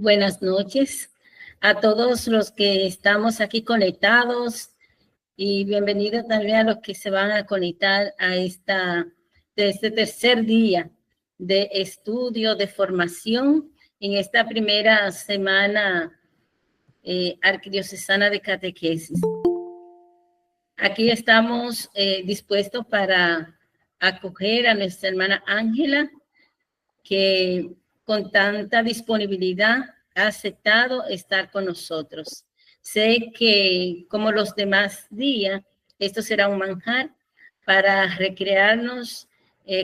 Buenas noches a todos los que estamos aquí conectados y bienvenidos también a los que se van a conectar a este tercer día de estudio, de formación en esta primera semana arquidiocesana de catequesis. Aquí estamos dispuestos para acoger a nuestra hermana Ángela, que con tanta disponibilidad ha aceptado estar con nosotros. Sé que como los demás días, esto será un manjar para recrearnos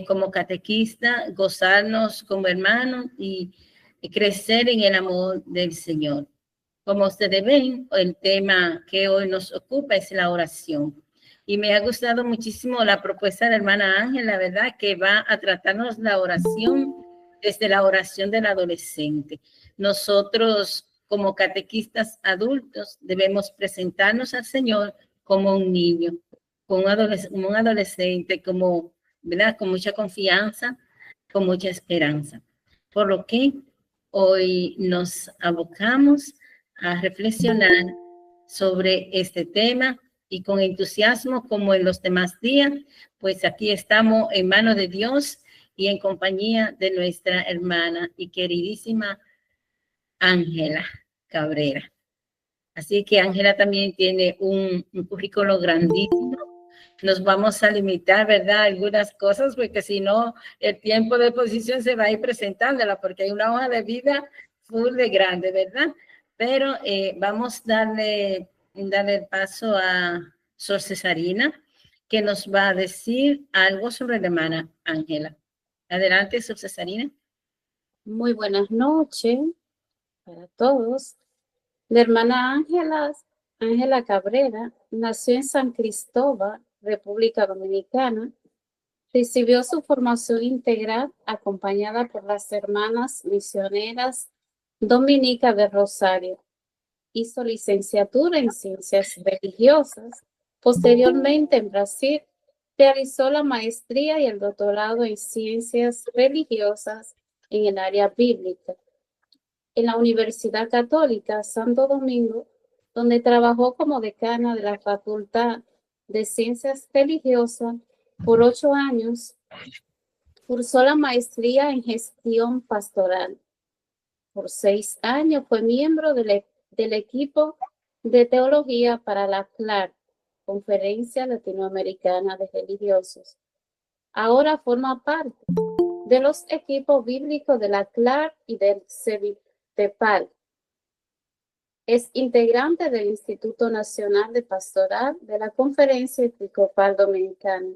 como catequista, gozarnos como hermanos y crecer en el amor del Señor. Como ustedes ven, el tema que hoy nos ocupa es la oración. Y me ha gustado muchísimo la propuesta de la hermana Ángela, ¿verdad? Que va a tratarnos la oración desde la oración del adolescente. Nosotros, como catequistas adultos, debemos presentarnos al Señor como un niño, como un adolescente, como, ¿verdad? Con mucha confianza, con mucha esperanza. Por lo que hoy nos abocamos a reflexionar sobre este tema y con entusiasmo, como en los demás días, pues aquí estamos en manos de Dios y en compañía de nuestra hermana y queridísima Ángela Cabrera. Así que Ángela también tiene un currículo grandísimo. Nos vamos a limitar, ¿verdad?, algunas cosas, porque si no, el tiempo de exposición se va a ir presentándola, porque hay una hoja de vida full de grande, ¿verdad? Pero vamos a darle el paso a Sor Cesarina, que nos va a decir algo sobre la hermana Ángela. Adelante, Sor Cesarina. Muy buenas noches para todos. La hermana Ángela Cabrera, nació en San Cristóbal, República Dominicana. Recibió su formación integral acompañada por las hermanas misioneras dominicas de Rosario. Hizo licenciatura en Ciencias Religiosas. Posteriormente, en Brasil, realizó la maestría y el doctorado en Ciencias Religiosas en el área bíblica en la Universidad Católica Santo Domingo, donde trabajó como decana de la Facultad de Ciencias Religiosas por 8 años. Cursó la maestría en gestión pastoral. Por 6 años fue miembro del equipo de teología para la CLAR, Conferencia Latinoamericana de Religiosos. Ahora forma parte de los equipos bíblicos de la CLAR y del CEVIPEPAL. Es integrante del Instituto Nacional de Pastoral de la Conferencia Episcopal Dominicana,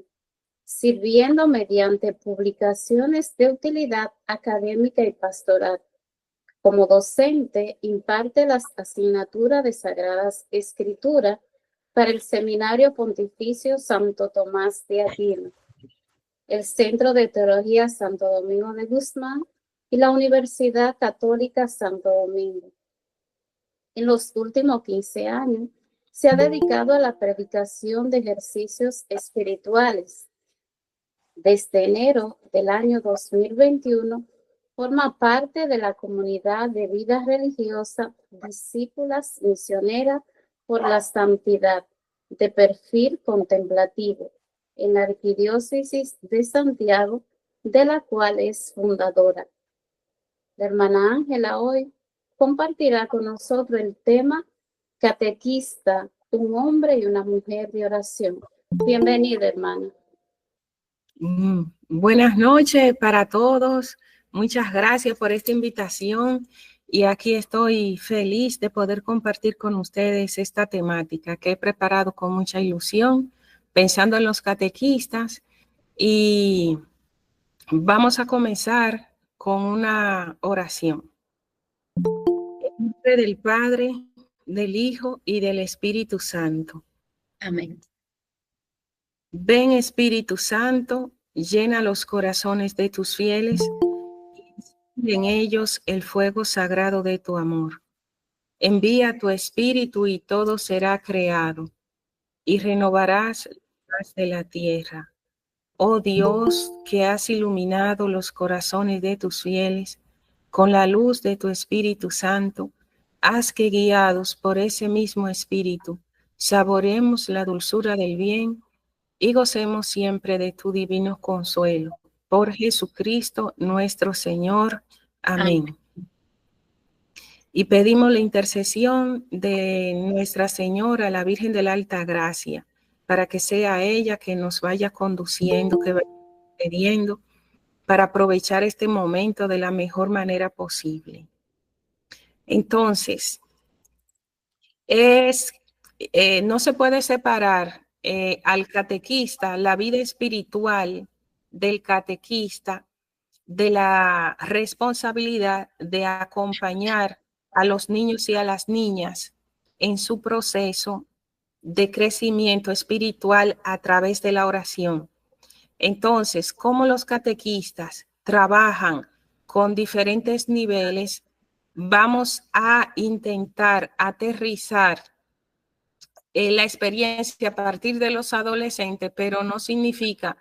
sirviendo mediante publicaciones de utilidad académica y pastoral. Como docente, imparte las asignaturas de Sagradas Escrituras para el Seminario Pontificio Santo Tomás de Aquino, el Centro de Teología Santo Domingo de Guzmán y la Universidad Católica Santo Domingo. En los últimos 15 años, se ha dedicado a la predicación de ejercicios espirituales. Desde enero del año 2021, forma parte de la comunidad de vida religiosa Discípulas Misioneras por la Santidad, de perfil contemplativo, en la Arquidiócesis de Santiago, de la cual es fundadora. La hermana Ángela hoy compartirá con nosotros el tema Catequista, un hombre y una mujer de oración. Bienvenida, hermana. Buenas noches para todos. Muchas gracias por esta invitación y aquí estoy feliz de poder compartir con ustedes esta temática que he preparado con mucha ilusión, pensando en los catequistas, y vamos a comenzar con una oración. En nombre del Padre, del Hijo y del Espíritu Santo. Amén. Ven, Espíritu Santo, llena los corazones de tus fieles y en ellos el fuego sagrado de tu amor. Envía tu Espíritu y todo será creado y renovarás la faz de la tierra. Oh Dios, que has iluminado los corazones de tus fieles con la luz de tu Espíritu Santo, haz que guiados por ese mismo Espíritu, saboreemos la dulzura del bien y gocemos siempre de tu divino consuelo. Por Jesucristo nuestro Señor. Amén. Y pedimos la intercesión de Nuestra Señora, la Virgen de la Alta Gracia, para que sea ella que nos vaya conduciendo, que vaya pidiendo, para aprovechar este momento de la mejor manera posible. Entonces, no se puede separar al catequista, la vida espiritual del catequista, de la responsabilidad de acompañar a los niños y a las niñas en su proceso de crecimiento espiritual a través de la oración. Entonces, como los catequistas trabajan con diferentes niveles, vamos a intentar aterrizar la experiencia a partir de los adolescentes, pero no significa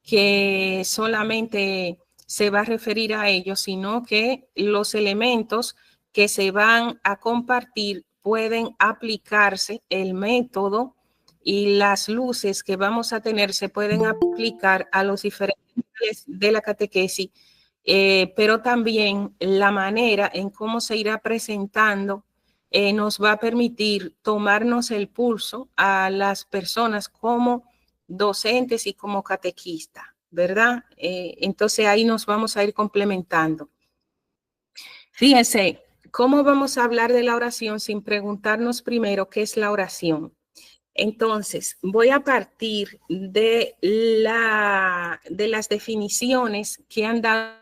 que solamente se va a referir a ellos, sino que los elementos que se van a compartir pueden aplicarse, el método y las luces que vamos a tener se pueden aplicar a los diferentes niveles de la catequesis, pero también la manera en cómo se irá presentando nos va a permitir tomarnos el pulso a las personas como docentes y como catequistas, ¿verdad? Entonces ahí nos vamos a ir complementando. Fíjense, ¿cómo vamos a hablar de la oración sin preguntarnos primero qué es la oración? Entonces, voy a partir de las definiciones que han dado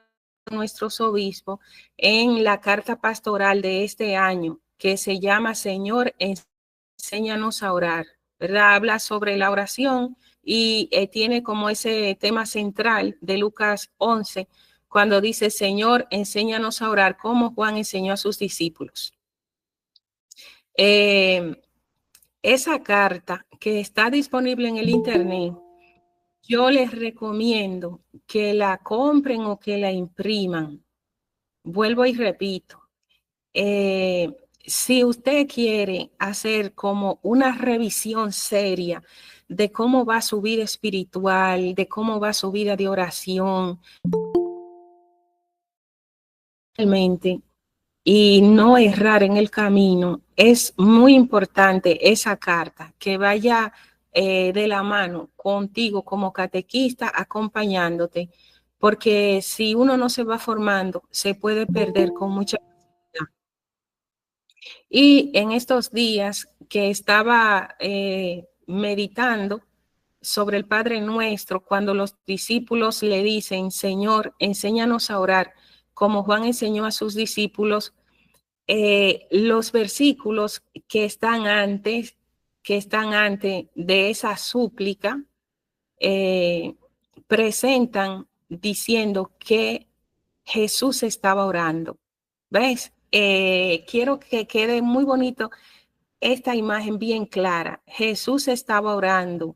nuestros obispos en la carta pastoral de este año, que se llama Señor, enséñanos a orar, ¿verdad? Habla sobre la oración y tiene como ese tema central de Lucas 11, cuando dice, Señor, enséñanos a orar, como Juan enseñó a sus discípulos. Esa carta que está disponible en el internet, yo les recomiendo que la compren o que la impriman. Vuelvo y repito, si usted quiere hacer como una revisión seria de cómo va su vida espiritual, de cómo va su vida de oración, realmente, y no errar en el camino, es muy importante esa carta que vaya de la mano contigo como catequista, acompañándote, porque si uno no se va formando, se puede perder con mucha facilidad. Y en estos días que estaba meditando sobre el Padre Nuestro, cuando los discípulos le dicen, Señor, enséñanos a orar, como Juan enseñó a sus discípulos, los versículos que están antes de esa súplica, presentan diciendo que Jesús estaba orando. ¿Ves? Quiero que quede muy bonito esta imagen bien clara. Jesús estaba orando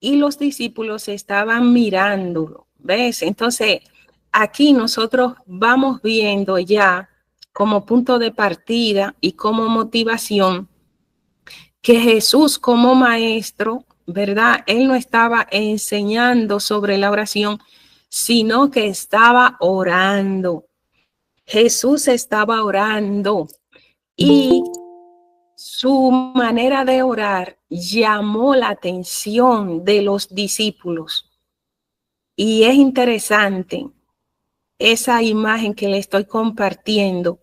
y los discípulos estaban mirándolo. ¿Ves? Entonces, aquí nosotros vamos viendo ya como punto de partida y como motivación que Jesús como maestro, ¿verdad? Él no estaba enseñando sobre la oración, sino que estaba orando. Jesús estaba orando y su manera de orar llamó la atención de los discípulos. Y es interesante esa imagen que le estoy compartiendo,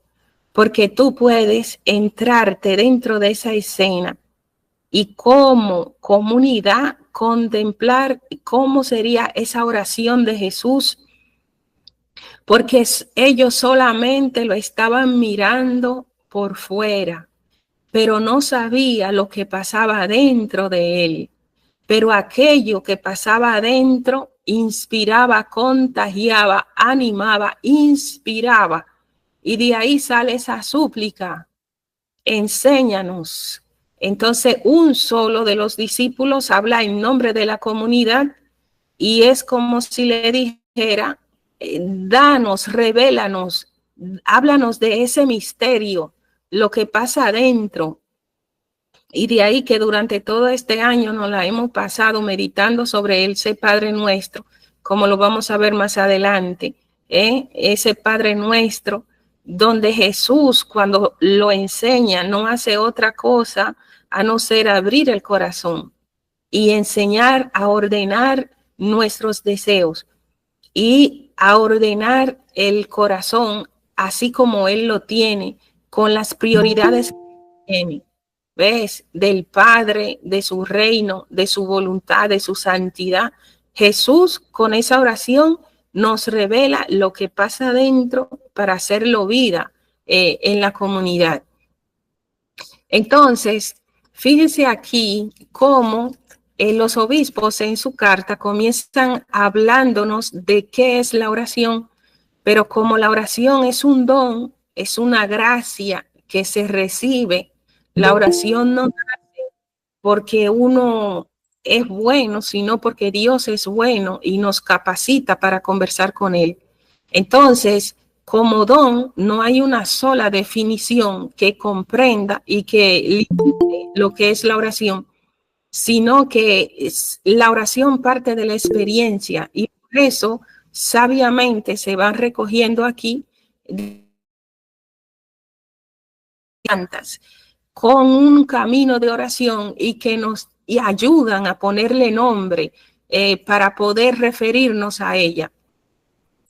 porque tú puedes entrarte dentro de esa escena y como comunidad contemplar cómo sería esa oración de Jesús, porque ellos solamente lo estaban mirando por fuera, pero no sabía lo que pasaba dentro de él. Pero aquello que pasaba adentro inspiraba, contagiaba, animaba, inspiraba. Y de ahí sale esa súplica, enséñanos. Entonces un solo de los discípulos habla en nombre de la comunidad y es como si le dijera, danos, revélanos háblanos de ese misterio, lo que pasa adentro. Y de ahí que durante todo este año nos la hemos pasado meditando sobre ese Padre Nuestro, como lo vamos a ver más adelante, ese Padre Nuestro, donde Jesús, cuando lo enseña, no hace otra cosa a no ser abrir el corazón y enseñar a ordenar nuestros deseos y a ordenar el corazón así como Él lo tiene, con las prioridades que tiene. ¿Ves? Del Padre, de su reino, de su voluntad, de su santidad. Jesús, con esa oración, nos revela lo que pasa adentro para hacerlo vida en la comunidad. Entonces, fíjense aquí cómo los obispos en su carta comienzan hablándonos de qué es la oración, pero como la oración es un don, es una gracia que se recibe, la oración no nace porque uno es bueno, sino porque Dios es bueno y nos capacita para conversar con Él. Entonces, como don, no hay una sola definición que comprenda y que limite lo que es la oración, sino que la oración parte de la experiencia y por eso sabiamente se van recogiendo aquí con un camino de oración y que nos ayudan a ponerle nombre para poder referirnos a ella.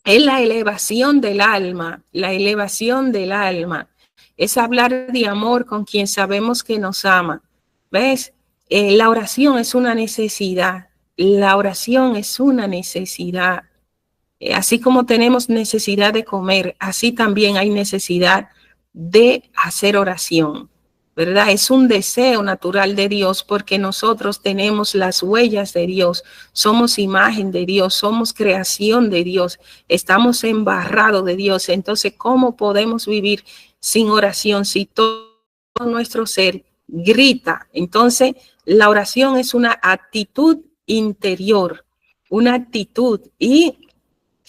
Es la elevación del alma, la elevación del alma. Es hablar de amor con quien sabemos que nos ama. ¿Ves? La oración es una necesidad. La oración es una necesidad. Así como tenemos necesidad de comer, así también hay necesidad de hacer oración, ¿verdad? Es un deseo natural de Dios porque nosotros tenemos las huellas de Dios, somos imagen de Dios, somos creación de Dios, estamos embarrados de Dios. Entonces, ¿cómo podemos vivir sin oración si todo nuestro ser grita? Entonces, la oración es una actitud interior, una actitud y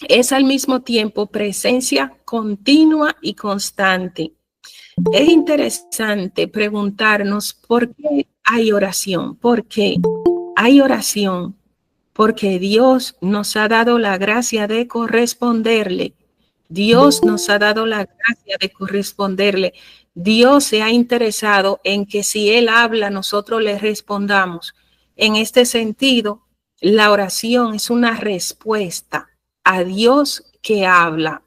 es al mismo tiempo presencia continua y constante. Es interesante preguntarnos por qué hay oración. ¿Por qué hay oración? Porque Dios nos ha dado la gracia de corresponderle. Dios nos ha dado la gracia de corresponderle. Dios se ha interesado en que si Él habla, nosotros le respondamos. En este sentido, la oración es una respuesta a Dios que habla.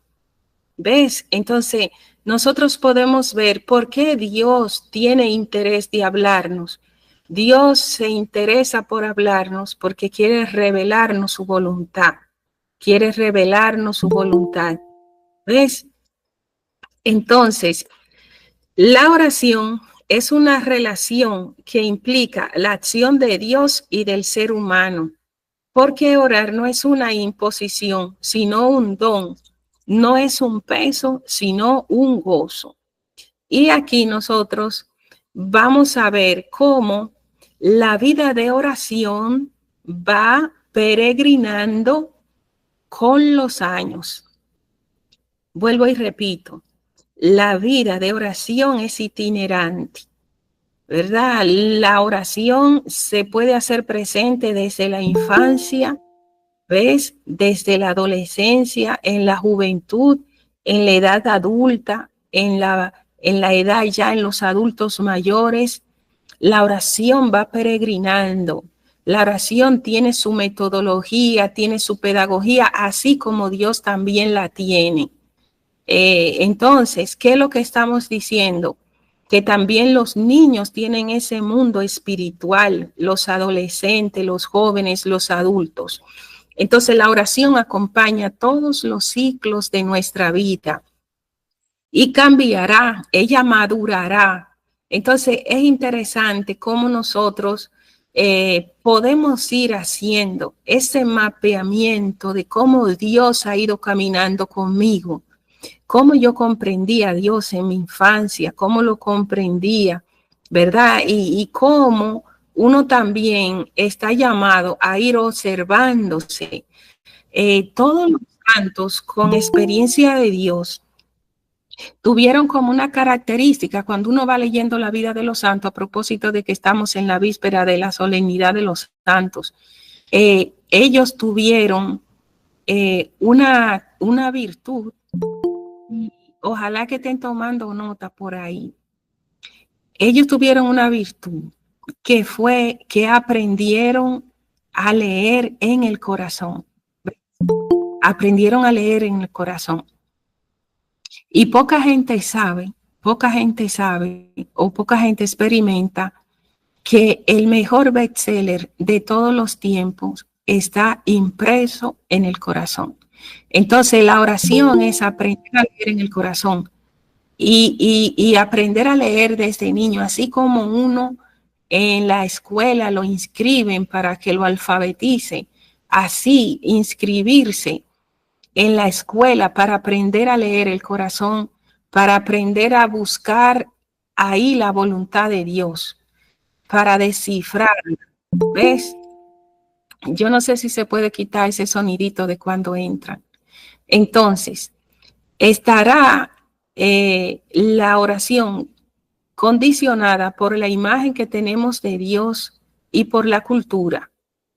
¿Ves? Entonces, nosotros podemos ver por qué Dios tiene interés de hablarnos. Dios se interesa por hablarnos porque quiere revelarnos su voluntad. Quiere revelarnos su voluntad. ¿Ves? Entonces, la oración es una relación que implica la acción de Dios y del ser humano. Porque orar no es una imposición, sino un don. No es un peso, sino un gozo. Y aquí nosotros vamos a ver cómo la vida de oración va peregrinando con los años. Vuelvo y repito, la vida de oración es itinerante, ¿verdad? La oración se puede hacer presente desde la infancia, ¿ves? Desde la adolescencia, en la juventud, en la edad adulta, en la edad ya en los adultos mayores. La oración va peregrinando. La oración tiene su metodología, tiene su pedagogía, así como Dios también la tiene. Entonces, ¿qué es lo que estamos diciendo? Que también los niños tienen ese mundo espiritual, los adolescentes, los jóvenes, los adultos. Entonces, la oración acompaña todos los ciclos de nuestra vida y cambiará, ella madurará. Entonces, es interesante cómo nosotros podemos ir haciendo ese mapeamiento de cómo Dios ha ido caminando conmigo, cómo yo comprendía a Dios en mi infancia, cómo lo comprendía, ¿verdad? Y cómo uno también está llamado a ir observándose. Todos los santos con experiencia de Dios tuvieron como una característica cuando uno va leyendo la vida de los santos, a propósito de que estamos en la víspera de la solemnidad de los santos. Ellos tuvieron una virtud, y ojalá que estén tomando nota por ahí. Ellos tuvieron una virtud que fue que aprendieron a leer en el corazón. Aprendieron a leer en el corazón. Y poca gente sabe o poca gente experimenta que el mejor bestseller de todos los tiempos está impreso en el corazón. Entonces la oración es aprender a leer en el corazón y aprender a leer desde niño, así como uno en la escuela lo inscriben para que lo alfabetice, así inscribirse en la escuela para aprender a leer el corazón, para aprender a buscar ahí la voluntad de Dios, para descifrar. ¿Ves? Yo no sé si se puede quitar ese sonidito de cuando entran. Entonces, estará la oración condicionada por la imagen que tenemos de Dios y por la cultura.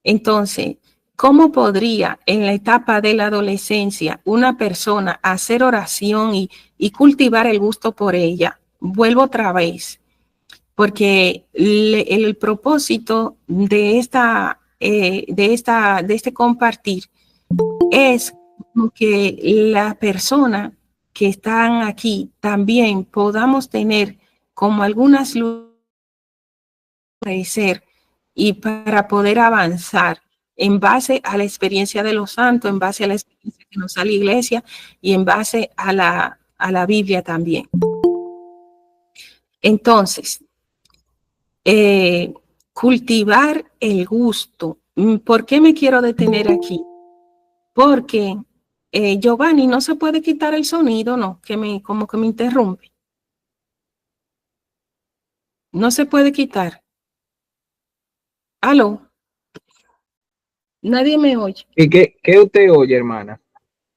Entonces, ¿cómo podría en la etapa de la adolescencia una persona hacer oración y cultivar el gusto por ella? Vuelvo otra vez, porque el propósito de este compartir es que la persona que están aquí también podamos tener como algunas luces y para poder avanzar en base a la experiencia de los santos, en base a la experiencia que nos da la iglesia y en base a la Biblia también. Entonces, cultivar el gusto. ¿Por qué me quiero detener aquí? Porque Giovanni, no se puede quitar el sonido, ¿no? Como que me interrumpe. No se puede quitar. ¿Aló? Nadie me oye. ¿Y qué usted oye, hermana?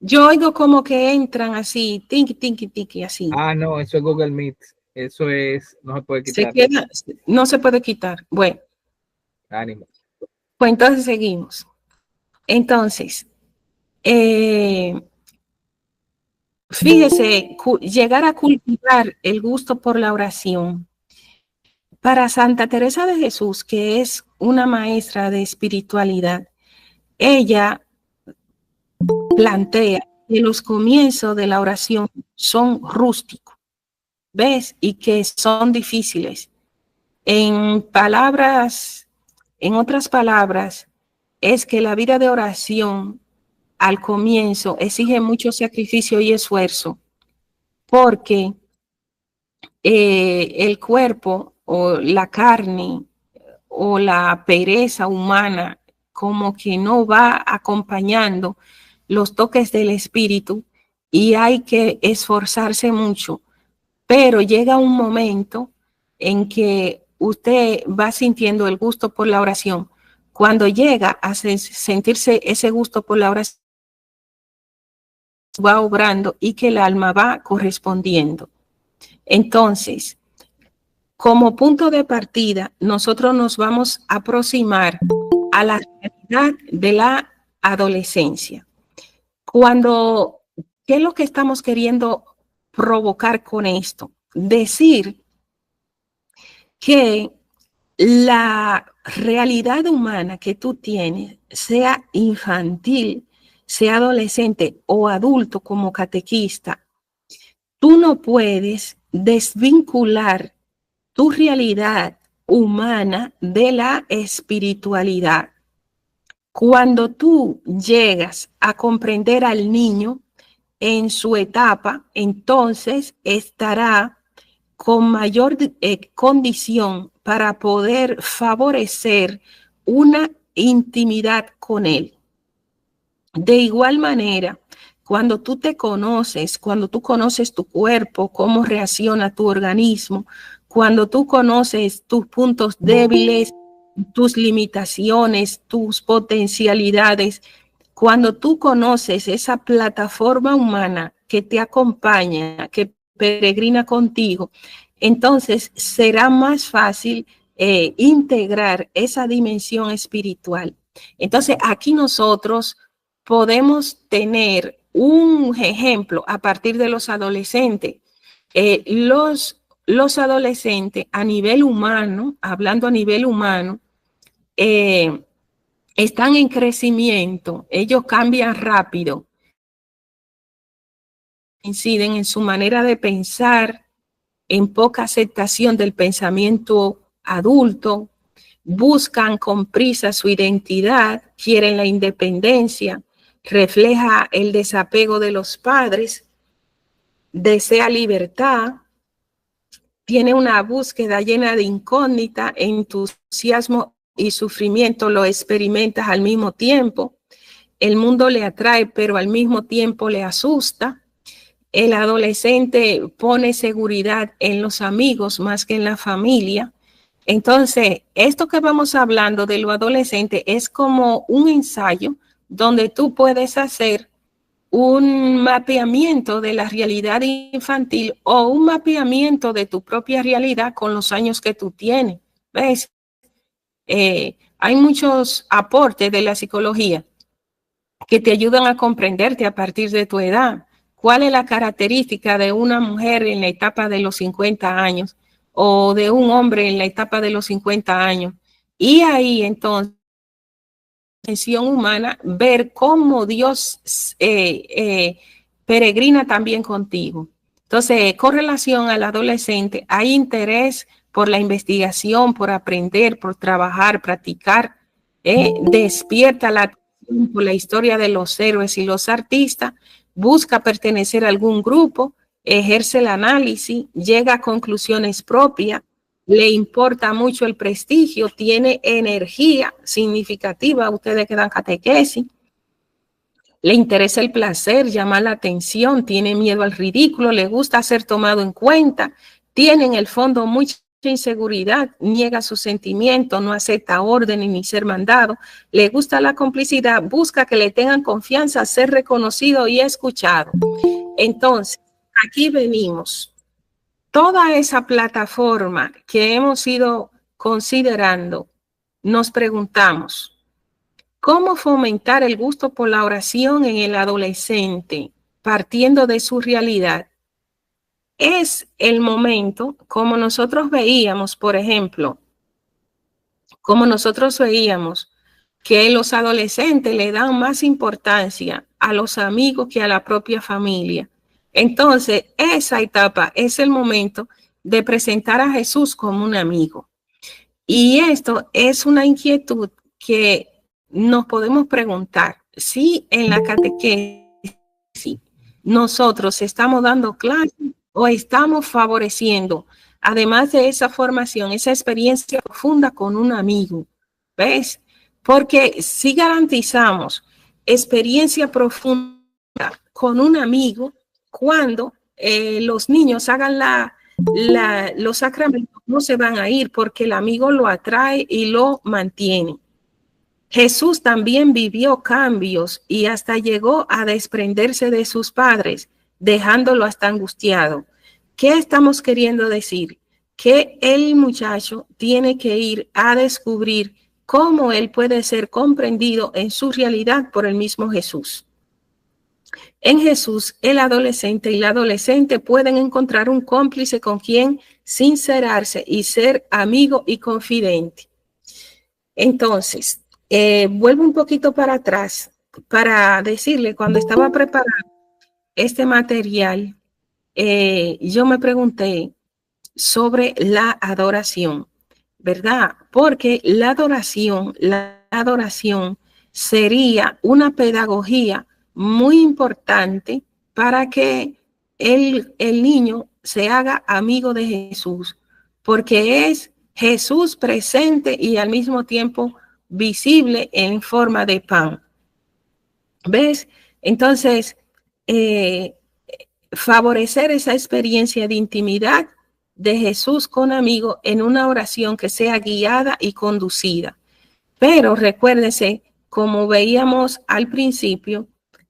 Yo oigo como que entran así, tinky, tinky, tinky, así. Ah, no, eso es Google Meet. Eso es, no se puede quitar. No se puede quitar. Bueno. Ánimo. Pues entonces seguimos. Entonces, fíjese, llegar a cultivar el gusto por la oración. Para Santa Teresa de Jesús, que es una maestra de espiritualidad, ella plantea que los comienzos de la oración son rústicos, ¿ves? Y que son difíciles. En otras palabras, es que la vida de oración al comienzo exige mucho sacrificio y esfuerzo, porque el cuerpo o la carne o la pereza humana como que no va acompañando los toques del espíritu y hay que esforzarse mucho, pero llega un momento en que usted va sintiendo el gusto por la oración. Cuando llega a sentirse ese gusto por la oración, va obrando y que el alma va correspondiendo. Entonces, como punto de partida, nosotros nos vamos a aproximar a la realidad de la adolescencia. ¿Qué es lo que estamos queriendo provocar con esto? Decir que la realidad humana que tú tienes, sea infantil, sea adolescente o adulto como catequista, tú no puedes desvincular tu realidad humana de la espiritualidad. Cuando tú llegas a comprender al niño en su etapa, entonces estará con mayor condición para poder favorecer una intimidad con él. De igual manera, cuando tú te conoces, cuando tú conoces tu cuerpo, cómo reacciona tu organismo, cuando tú conoces tus puntos débiles, tus limitaciones, tus potencialidades, cuando tú conoces esa plataforma humana que te acompaña, que peregrina contigo, entonces será más fácil integrar esa dimensión espiritual. Entonces, aquí nosotros podemos tener un ejemplo a partir de los adolescentes. Los adolescentes a nivel humano, hablando a nivel humano, están en crecimiento, ellos cambian rápido, inciden en su manera de pensar, en poca aceptación del pensamiento adulto, buscan con prisa su identidad, quieren la independencia, refleja el desapego de los padres, desea libertad, tiene una búsqueda llena de incógnita, entusiasmo y sufrimiento lo experimentas al mismo tiempo. El mundo le atrae, pero al mismo tiempo le asusta. El adolescente pone seguridad en los amigos más que en la familia. Entonces, esto que vamos hablando de lo adolescente es como un ensayo donde tú puedes hacer un mapeamiento de la realidad infantil o un mapeamiento de tu propia realidad con los años que tú tienes. ¿Ves? Hay muchos aportes de la psicología que te ayudan a comprenderte a partir de tu edad. ¿Cuál es la característica de una mujer en la etapa de los 50 años o de un hombre en la etapa de los 50 años? Y ahí entonces, humana, ver cómo Dios peregrina también contigo. Entonces, con relación al adolescente, hay interés por la investigación, por aprender, por trabajar, practicar, despierta la atención por la historia de los héroes y los artistas, busca pertenecer a algún grupo, ejerce el análisis, llega a conclusiones propias, le importa mucho el prestigio, tiene energía significativa, ustedes que dan catequesis, le interesa el placer, llama la atención, tiene miedo al ridículo, le gusta ser tomado en cuenta, tiene en el fondo mucha inseguridad, niega sus sentimientos, no acepta órdenes ni ser mandado, le gusta la complicidad, busca que le tengan confianza, ser reconocido y escuchado. Entonces, aquí venimos. Toda esa plataforma que hemos ido considerando, nos preguntamos, ¿cómo fomentar el gusto por la oración en el adolescente partiendo de su realidad? Es el momento, como nosotros veíamos, por ejemplo, que los adolescentes le dan más importancia a los amigos que a la propia familia. Entonces, esa etapa es el momento de presentar a Jesús como un amigo. Y esto es una inquietud que nos podemos preguntar si en la catequesis nosotros estamos dando clases o estamos favoreciendo, además de esa formación, esa experiencia profunda con un amigo. ¿Ves? Porque si garantizamos experiencia profunda con un amigo, cuando los niños hagan los sacramentos, no se van a ir porque el amigo lo atrae y lo mantiene. Jesús también vivió cambios y hasta llegó a desprenderse de sus padres, dejándolo hasta angustiado. ¿Qué estamos queriendo decir? Que el muchacho tiene que ir a descubrir cómo él puede ser comprendido en su realidad por el mismo Jesús. En Jesús, el adolescente y la adolescente pueden encontrar un cómplice con quien sincerarse y ser amigo y confidente. Entonces, vuelvo un poquito para atrás para decirle, cuando estaba preparando este material, yo me pregunté sobre la adoración, ¿verdad? Porque la adoración sería una pedagogía muy importante para que el niño se haga amigo de Jesús, porque es Jesús presente y al mismo tiempo visible en forma de pan. ¿Ves? Entonces, favorecer esa experiencia de intimidad de Jesús con amigos en una oración que sea guiada y conducida. Pero recuérdese, como veíamos al principio,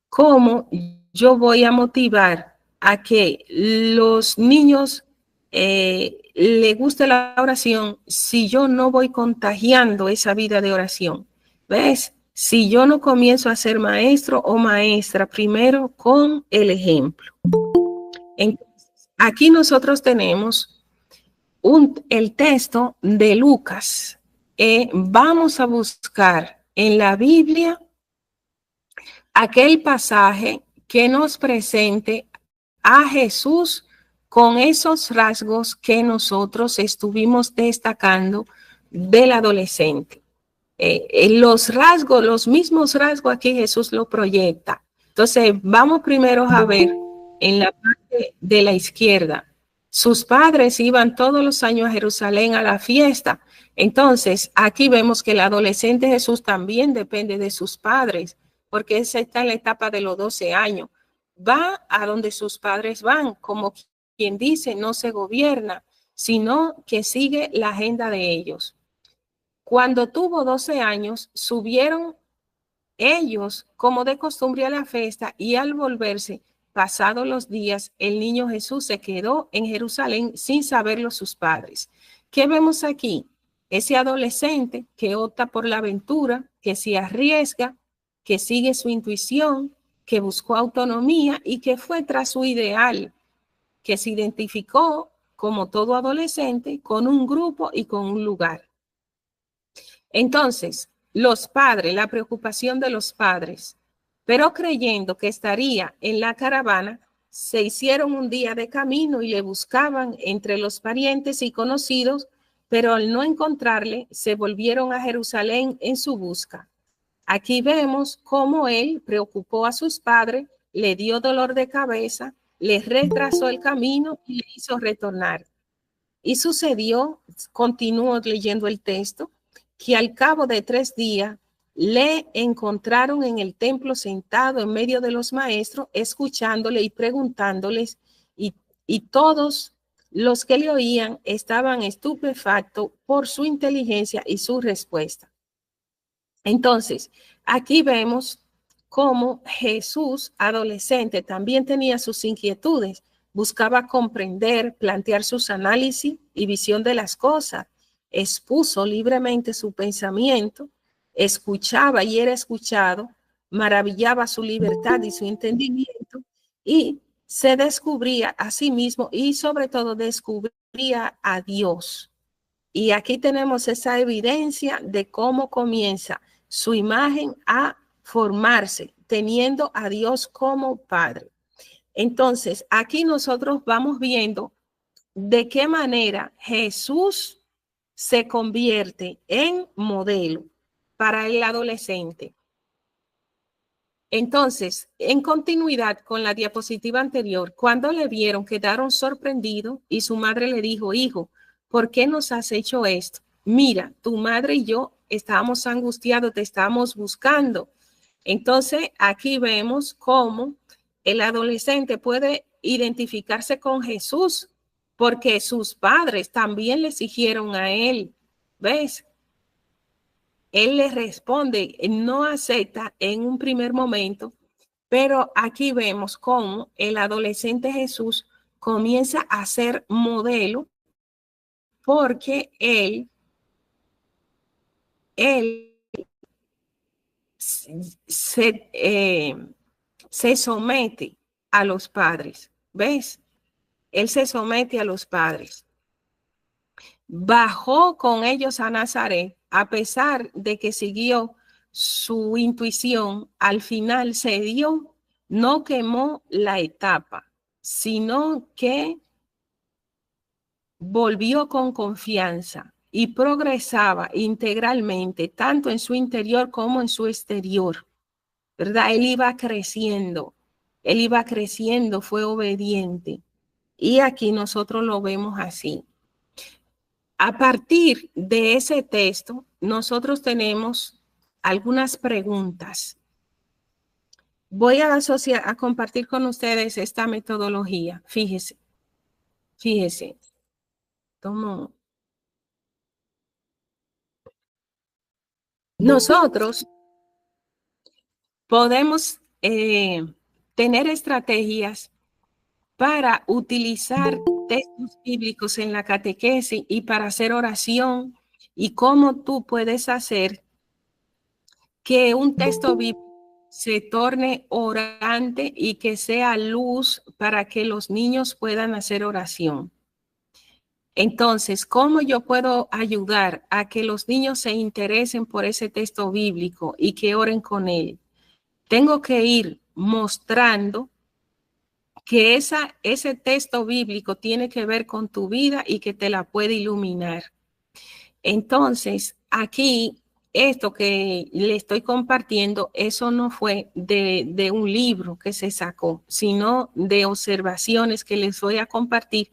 cómo yo voy a motivar a que los niños le guste la oración si yo no voy contagiando esa vida de oración? ¿Ves? Si yo no comienzo a ser maestro o maestra primero con el ejemplo. Entonces, aquí nosotros tenemos el texto de Lucas. Vamos a buscar en la Biblia aquel pasaje que nos presente a Jesús con esos rasgos que nosotros estuvimos destacando del adolescente. Los mismos rasgos aquí Jesús lo proyecta. Entonces, vamos primero a ver en la parte de la izquierda. Sus padres iban todos los años a Jerusalén a la fiesta. Entonces, aquí vemos que el adolescente Jesús también depende de sus padres, porque esa está en la etapa de los 12 años. Va a donde sus padres van, como quien dice, no se gobierna, sino que sigue la agenda de ellos. Cuando tuvo 12 años, subieron ellos como de costumbre a la fiesta, y al volverse, pasados los días, el niño Jesús se quedó en Jerusalén sin saberlo sus padres. ¿Qué vemos aquí? Ese adolescente que opta por la aventura, que se arriesga, que sigue su intuición, que buscó autonomía y que fue tras su ideal, que se identificó, como todo adolescente, con un grupo y con un lugar. Entonces, los padres, la preocupación de los padres, pero creyendo que estaría en la caravana, se hicieron un día de camino y le buscaban entre los parientes y conocidos, pero al no encontrarle, se volvieron a Jerusalén en su busca. Aquí vemos cómo él preocupó a sus padres, le dio dolor de cabeza, les retrasó el camino y le hizo retornar. Y sucedió, continúo leyendo el texto, que al cabo de 3 días le encontraron en el templo sentado en medio de los maestros, escuchándole y preguntándoles, y todos los que le oían estaban estupefactos por su inteligencia y su respuesta. Entonces, aquí vemos cómo Jesús, adolescente, también tenía sus inquietudes, buscaba comprender, plantear sus análisis y visión de las cosas, expuso libremente su pensamiento, escuchaba y era escuchado, maravillaba su libertad y su entendimiento, y se descubría a sí mismo y sobre todo descubría a Dios. Y aquí tenemos esa evidencia de cómo comienza su imagen a formarse, teniendo a Dios como Padre. Entonces, aquí nosotros vamos viendo de qué manera Jesús se convierte en modelo para el adolescente. Entonces, en continuidad con la diapositiva anterior, cuando le vieron, quedaron sorprendidos y su madre le dijo: hijo, ¿por qué nos has hecho esto? Mira, tu madre y yo estábamos angustiados, te estábamos buscando. Entonces, aquí vemos cómo el adolescente puede identificarse con Jesús, porque sus padres también le exigieron a él. ¿Ves? Él le responde, no acepta en un primer momento, pero aquí vemos cómo el adolescente Jesús comienza a ser modelo, porque él se somete a los padres. ¿Ves? Él se somete a los padres. Bajó con ellos a Nazaret, a pesar de que siguió su intuición, al final se dio, no quemó la etapa, sino que volvió con confianza y progresaba integralmente, tanto en su interior como en su exterior, ¿verdad? Él iba creciendo, fue obediente. Y aquí nosotros lo vemos así. A partir de ese texto, nosotros tenemos algunas preguntas. Voy a compartir con ustedes esta metodología. Fíjese. Tomo. Nosotros podemos tener estrategias para utilizar textos bíblicos en la catequesis y para hacer oración, y cómo tú puedes hacer que un texto bíblico se torne orante y que sea luz para que los niños puedan hacer oración. Entonces, ¿cómo yo puedo ayudar a que los niños se interesen por ese texto bíblico y que oren con él? Tengo que ir mostrando que ese texto bíblico tiene que ver con tu vida y que te la puede iluminar. Entonces, aquí, esto que le estoy compartiendo, eso no fue de un libro que se sacó, sino de observaciones que les voy a compartir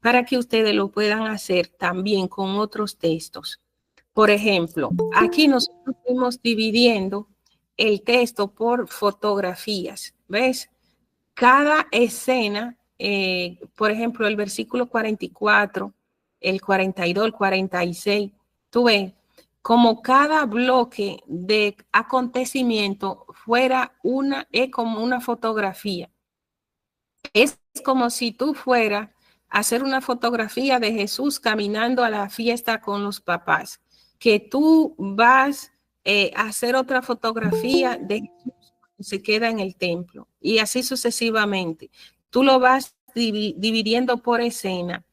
para que ustedes lo puedan hacer también con otros textos. Por ejemplo, aquí nosotros fuimos dividiendo el texto por fotografías, ¿ves? Cada escena, por ejemplo, el versículo 44, el 42, el 46, tú ves, como cada bloque de acontecimiento fuera como una fotografía. Es como si tú fueras a hacer una fotografía de Jesús caminando a la fiesta con los papás, que tú vas a hacer otra fotografía de Jesús que se queda en el templo, y así sucesivamente. Tú lo vas dividiendo por escena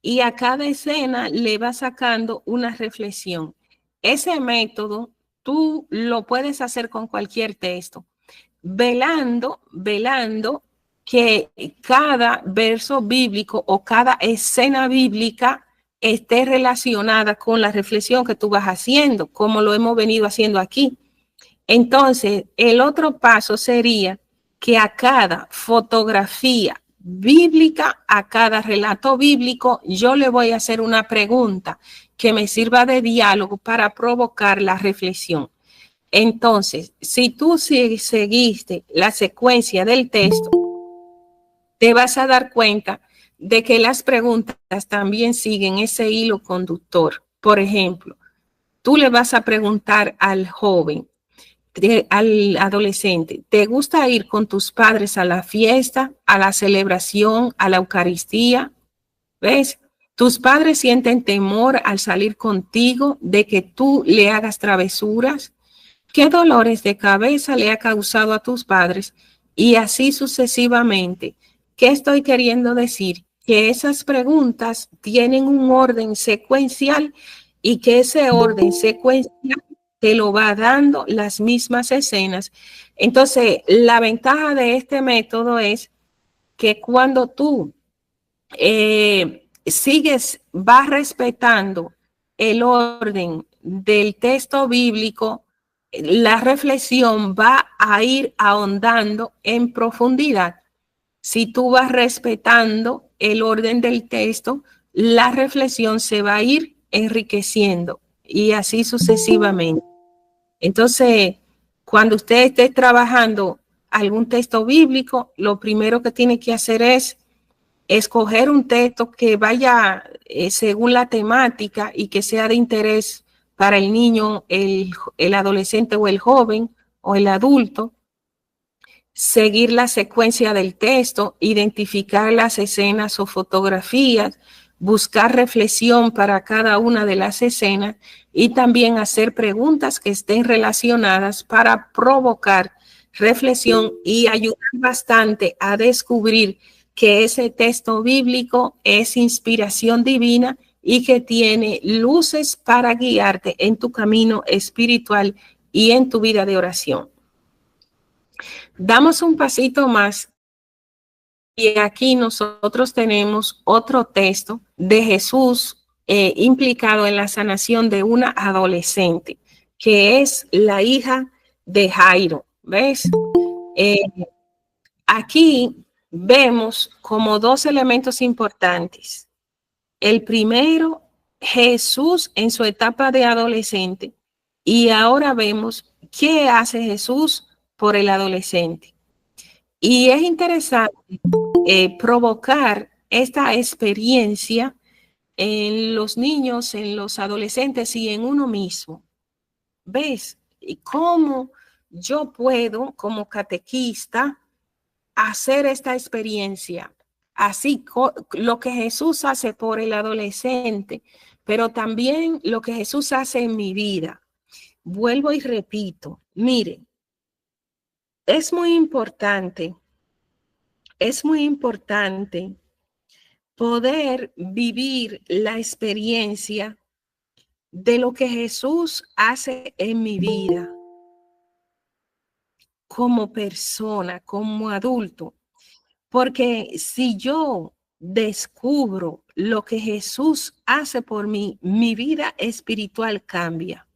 y a cada escena le vas sacando una reflexión. Ese método tú lo puedes hacer con cualquier texto, velando que cada verso bíblico o cada escena bíblica esté relacionada con la reflexión que tú vas haciendo, como lo hemos venido haciendo aquí. Entonces, el otro paso sería que a cada fotografía bíblica, a cada relato bíblico, yo le voy a hacer una pregunta que me sirva de diálogo para provocar la reflexión. Entonces, si tú seguiste la secuencia del texto, te vas a dar cuenta de que las preguntas también siguen ese hilo conductor. Por ejemplo, tú le vas a preguntar al joven, al adolescente, ¿te gusta ir con tus padres a la fiesta, a la celebración, a la Eucaristía? ¿Ves? Tus padres sienten temor al salir contigo de que tú le hagas travesuras. ¿Qué dolores de cabeza le ha causado a tus padres? Y así sucesivamente. ¿Qué estoy queriendo decir? Que esas preguntas tienen un orden secuencial y que ese orden secuencial te lo va dando las mismas escenas. Entonces, la ventaja de este método es que cuando tú vas respetando el orden del texto bíblico, la reflexión va a ir ahondando en profundidad. Si tú vas respetando el orden del texto, la reflexión se va a ir enriqueciendo y así sucesivamente. Entonces, cuando usted esté trabajando algún texto bíblico, lo primero que tiene que hacer es escoger un texto que vaya según la temática y que sea de interés para el niño, el adolescente o el joven o el adulto. Seguir la secuencia del texto, identificar las escenas o fotografías, buscar reflexión para cada una de las escenas y también hacer preguntas que estén relacionadas para provocar reflexión y ayudar bastante a descubrir que ese texto bíblico es inspiración divina y que tiene luces para guiarte en tu camino espiritual y en tu vida de oración. Damos un pasito más y aquí nosotros tenemos otro texto de Jesús implicado en la sanación de una adolescente, que es la hija de Jairo. ¿Ves? Aquí vemos como dos elementos importantes. El primero, Jesús en su etapa de adolescente, y ahora vemos qué hace Jesús por el adolescente. Y es interesante provocar esta experiencia en los niños, en los adolescentes y en uno mismo. ¿Ves? Y cómo yo puedo, como catequista, hacer esta experiencia así lo que Jesús hace por el adolescente, pero también lo que Jesús hace en mi vida. Vuelvo y repito, mire, es muy importante poder vivir la experiencia de lo que Jesús hace en mi vida como persona, como adulto. Porque si yo descubro lo que Jesús hace por mí, mi vida espiritual cambia.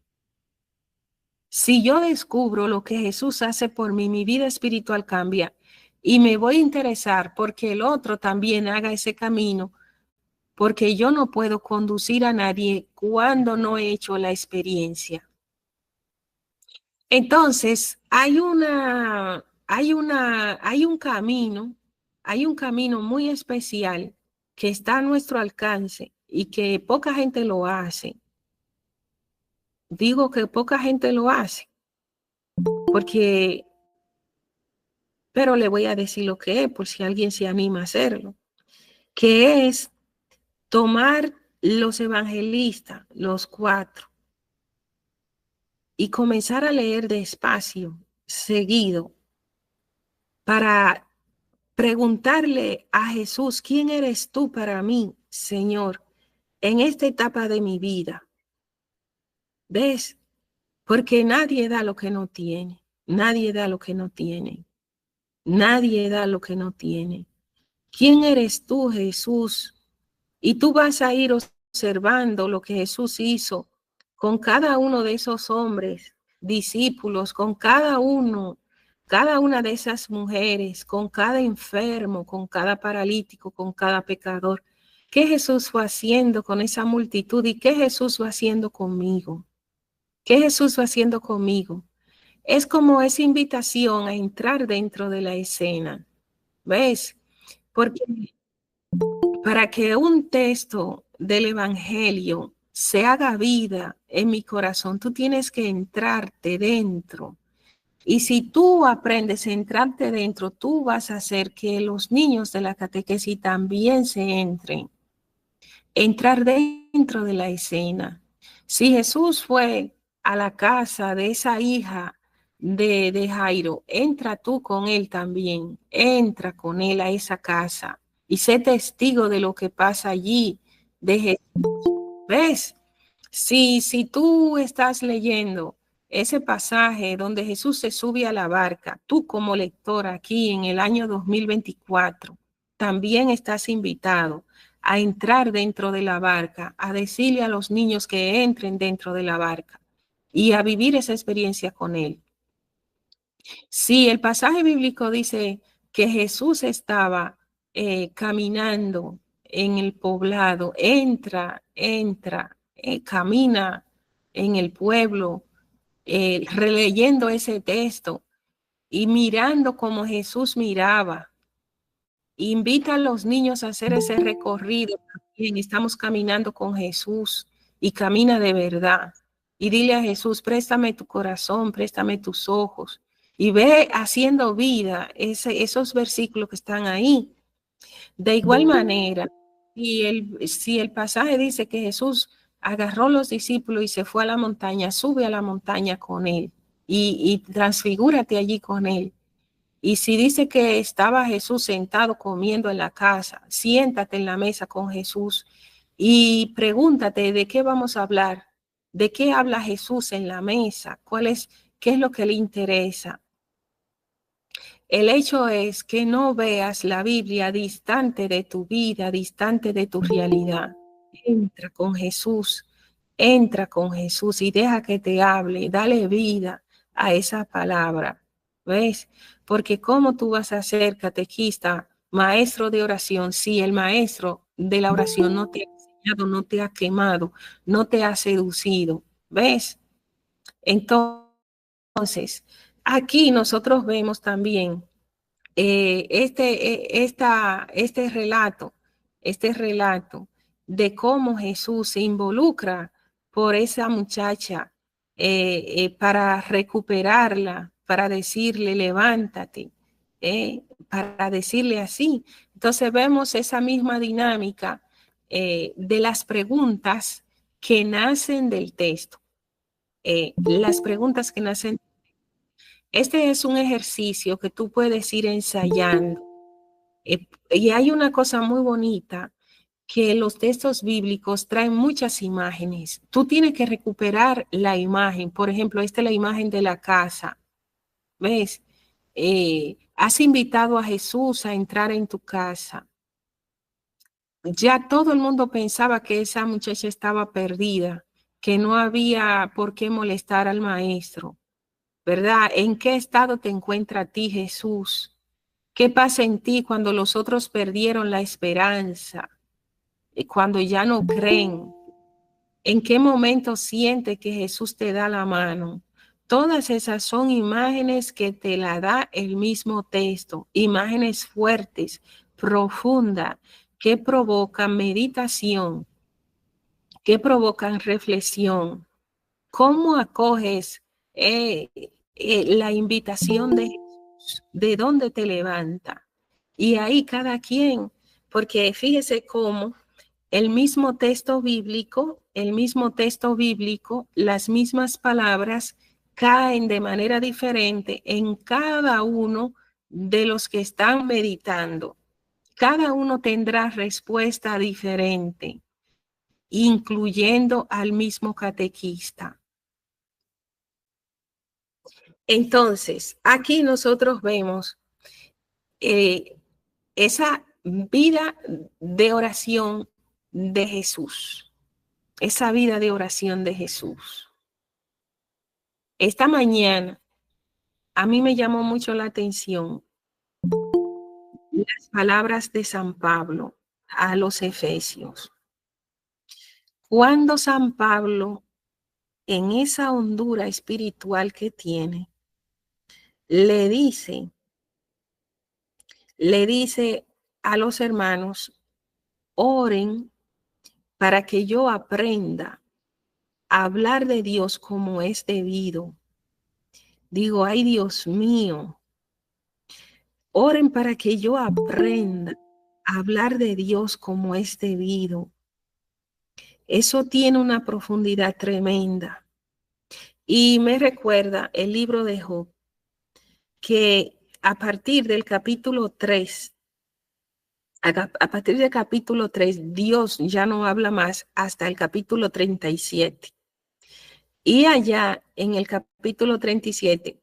Si yo descubro lo que Jesús hace por mí, mi vida espiritual cambia y me voy a interesar porque el otro también haga ese camino, porque yo no puedo conducir a nadie cuando no he hecho la experiencia. Entonces, hay un camino muy especial que está a nuestro alcance y que poca gente lo hace. Digo que poca gente lo hace, pero le voy a decir lo que es, por si alguien se anima a hacerlo, que es tomar los evangelistas, los 4, y comenzar a leer despacio, seguido, para preguntarle a Jesús, ¿quién eres tú para mí, Señor, en esta etapa de mi vida? ¿Ves? Porque nadie da lo que no tiene. Nadie da lo que no tiene. Nadie da lo que no tiene. ¿Quién eres tú, Jesús? Y tú vas a ir observando lo que Jesús hizo con cada uno de esos hombres, discípulos, con cada una de esas mujeres, con cada enfermo, con cada paralítico, con cada pecador. ¿Qué Jesús fue haciendo con esa multitud y qué Jesús va haciendo conmigo? ¿Qué Jesús va haciendo conmigo? Es como esa invitación a entrar dentro de la escena. ¿Ves? Porque para que un texto del Evangelio se haga vida en mi corazón, tú tienes que entrarte dentro. Y si tú aprendes a entrarte dentro, tú vas a hacer que los niños de la catequesis también se entren. Entrar dentro de la escena. Si Jesús fue a la casa de esa hija de Jairo, entra tú con él también. Entra con él a esa casa y sé testigo de lo que pasa allí, de Jesús. ¿Ves? Si tú estás leyendo ese pasaje donde Jesús se sube a la barca, tú como lector aquí en el año 2024, también estás invitado a entrar dentro de la barca, a decirle a los niños que entren dentro de la barca y a vivir esa experiencia con él. Si el pasaje bíblico dice que Jesús estaba caminando en el poblado, camina en el pueblo, releyendo ese texto y mirando como Jesús miraba. Invita a los niños a hacer ese recorrido. También estamos caminando con Jesús y camina de verdad. Y dile a Jesús, préstame tu corazón, préstame tus ojos. Y ve haciendo vida esos versículos que están ahí. De igual manera, si el pasaje dice que Jesús agarró a los discípulos y se fue a la montaña, sube a la montaña con él y transfigúrate allí con él. Y si dice que estaba Jesús sentado comiendo en la casa, siéntate en la mesa con Jesús y pregúntate de qué vamos a hablar, de qué habla Jesús en la mesa, qué es lo que le interesa. El hecho es que no veas la Biblia distante de tu vida, distante de tu realidad. Entra con Jesús y deja que te hable, dale vida a esa palabra. ¿Ves? Porque ¿cómo tú vas a ser catequista, maestro de oración, si el maestro de la oración no te ha enseñado, no te ha quemado, no te ha seducido? ¿Ves? Entonces, aquí nosotros vemos también este relato de cómo Jesús se involucra por esa muchacha para recuperarla, para decirle levántate, para decirle así, Entonces vemos esa misma dinámica de las preguntas que nacen del texto. Las preguntas que nacen. Este es un ejercicio que tú puedes ir ensayando. Y hay una cosa muy bonita, que los textos bíblicos traen muchas imágenes. Tú tienes que recuperar la imagen. Por ejemplo, esta es la imagen de la casa. ¿Ves? Has invitado a Jesús a entrar en tu casa. Ya todo el mundo pensaba que esa muchacha estaba perdida, que no había por qué molestar al maestro, ¿verdad? ¿En qué estado te encuentra a ti, Jesús? ¿Qué pasa en ti cuando los otros perdieron la esperanza? Cuando ya no creen. ¿En qué momento sientes que Jesús te da la mano? Todas esas son imágenes que te la da el mismo texto, imágenes fuertes, profundas, que provocan meditación, que provocan reflexión. ¿Cómo acoges la invitación de Jesús? ¿De dónde te levanta? Y ahí cada quien, porque fíjese cómo el mismo texto bíblico, las mismas palabras caen de manera diferente en cada uno de los que están meditando. Cada uno tendrá respuesta diferente, incluyendo al mismo catequista. Entonces, aquí nosotros vemos esa vida de oración de Jesús, esa vida de oración de Jesús. Esta mañana a mí me llamó mucho la atención las palabras de San Pablo a los Efesios. Cuando San Pablo, en esa hondura espiritual que tiene, le dice a los hermanos, oren para que yo aprenda a hablar de Dios como es debido. Digo, ay Dios mío, oren para que yo aprenda a hablar de Dios como es debido. Eso tiene una profundidad tremenda. Y me recuerda el libro de Job, que a partir del capítulo 3, a partir del capítulo 3, Dios ya no habla más hasta el capítulo 37. Y allá en el capítulo 37,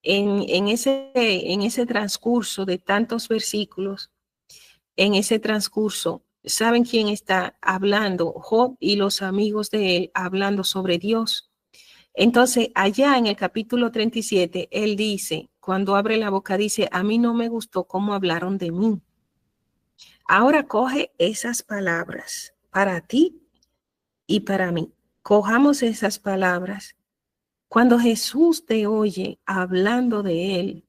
en ese transcurso de tantos versículos, en ese transcurso, ¿saben quién está hablando? Job y los amigos de él hablando sobre Dios. Entonces, allá en el capítulo 37, él dice, cuando abre la boca, dice, a mí no me gustó cómo hablaron de mí. Ahora coge esas palabras para ti y para mí. Cojamos esas palabras. Cuando Jesús te oye hablando de él,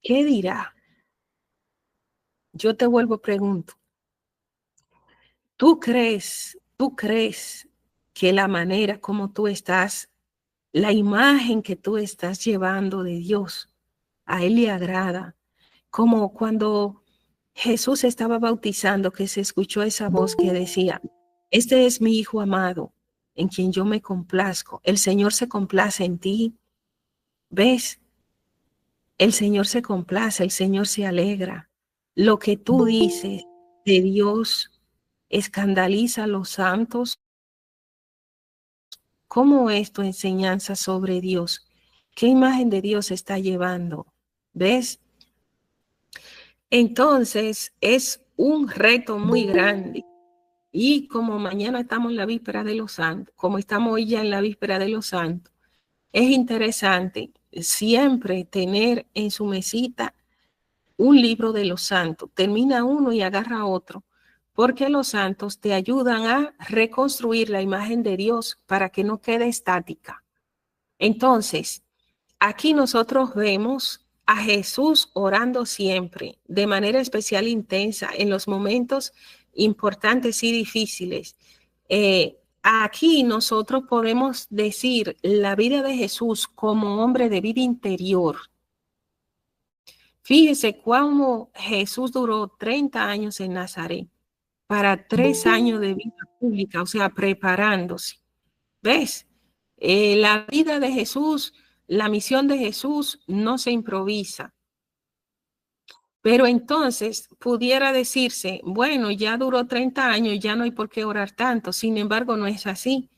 ¿qué dirá? Yo te vuelvo a preguntar. ¿Tú crees que la manera como tú estás, la imagen que tú estás llevando de Dios, a Él le agrada? Como cuando Jesús estaba bautizando, que se escuchó esa voz que decía, este es mi Hijo amado, en quien yo me complazco. El Señor se complace en ti. ¿Ves? El Señor se complace, el Señor se alegra. Lo que tú dices de Dios escandaliza a los santos. ¿Cómo es tu enseñanza sobre Dios? ¿Qué imagen de Dios está llevando? ¿Ves? Entonces es un reto muy grande. Y como mañana estamos en la víspera de los santos, como estamos hoy ya en la víspera de los santos, es interesante siempre tener en su mesita un libro de los santos. Termina uno y agarra otro, porque los santos te ayudan a reconstruir la imagen de Dios para que no quede estática. Entonces, aquí nosotros vemos a Jesús orando siempre, de manera especial intensa, en los momentos importantes y difíciles. Aquí nosotros podemos decir la vida de Jesús como hombre de vida interior. Fíjese cómo Jesús duró 30 años en Nazaret para 3 años de vida pública, o sea, preparándose. ¿Ves? La vida de Jesús, la misión de Jesús no se improvisa. Pero entonces pudiera decirse, bueno, ya duró 30 años, ya no hay por qué orar tanto. Sin embargo, no es así.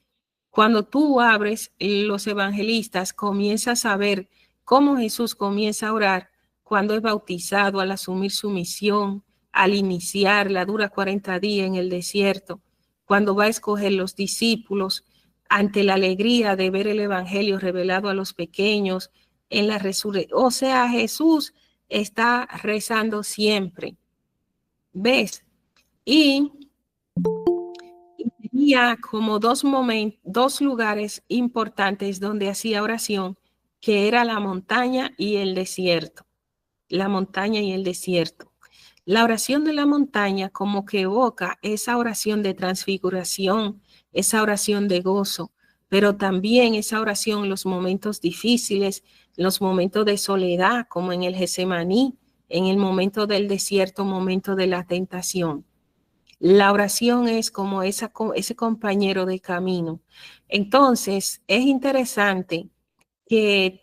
Cuando tú abres los evangelistas, comienzas a ver cómo Jesús comienza a orar cuando es bautizado, al asumir su misión, al iniciar la dura 40 días en el desierto, cuando va a escoger los discípulos, ante la alegría de ver el evangelio revelado a los pequeños, en la resurrección. O sea, Jesús está rezando siempre. ¿Ves? Y tenía como dos lugares importantes donde hacía oración, que era la montaña y el desierto. La montaña y el desierto. La oración de la montaña como que evoca esa oración de transfiguración, esa oración de gozo, pero también esa oración en los momentos difíciles, los momentos de soledad, como en el Getsemaní, en el momento del desierto, momento de la tentación. La oración es como ese compañero de camino. Entonces, es interesante que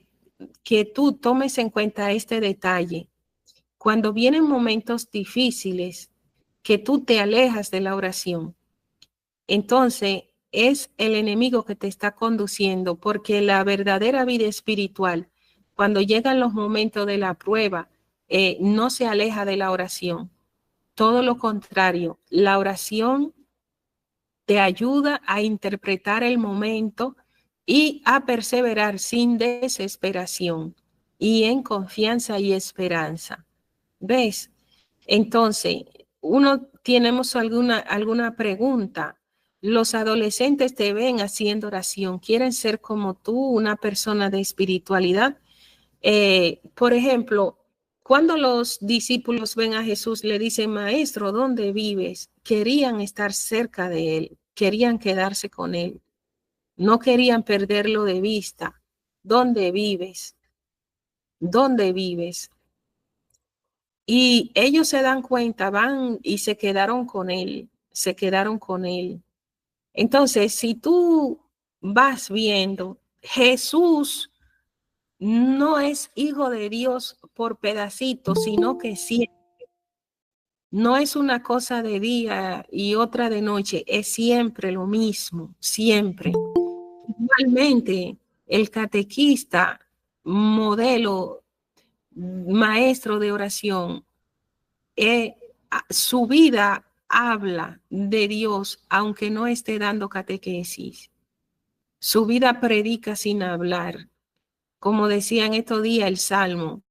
tú tomes en cuenta este detalle. Cuando vienen momentos difíciles, que tú te alejas de la oración, entonces es el enemigo que te está conduciendo, porque la verdadera vida espiritual, cuando llegan los momentos de la prueba, no se aleja de la oración. Todo lo contrario, la oración te ayuda a interpretar el momento y a perseverar sin desesperación y en confianza y esperanza. ¿Ves? Entonces, tenemos alguna pregunta. Los adolescentes te ven haciendo oración, quieren ser como tú, una persona de espiritualidad. Por ejemplo, cuando los discípulos ven a Jesús, le dicen, Maestro, ¿dónde vives? Querían estar cerca de él, querían quedarse con él, no querían perderlo de vista. ¿Dónde vives? ¿Dónde vives? Y ellos se dan cuenta, van y se quedaron con él, se quedaron con él. Entonces, si tú vas viendo, Jesús no es hijo de Dios por pedacitos, sino que siempre. No es una cosa de día y otra de noche, es siempre lo mismo, siempre. Igualmente, el catequista, modelo, maestro de oración, su vida habla de Dios, aunque no esté dando catequesis. Su vida predica sin hablar. Como decía en estos días el Salmo,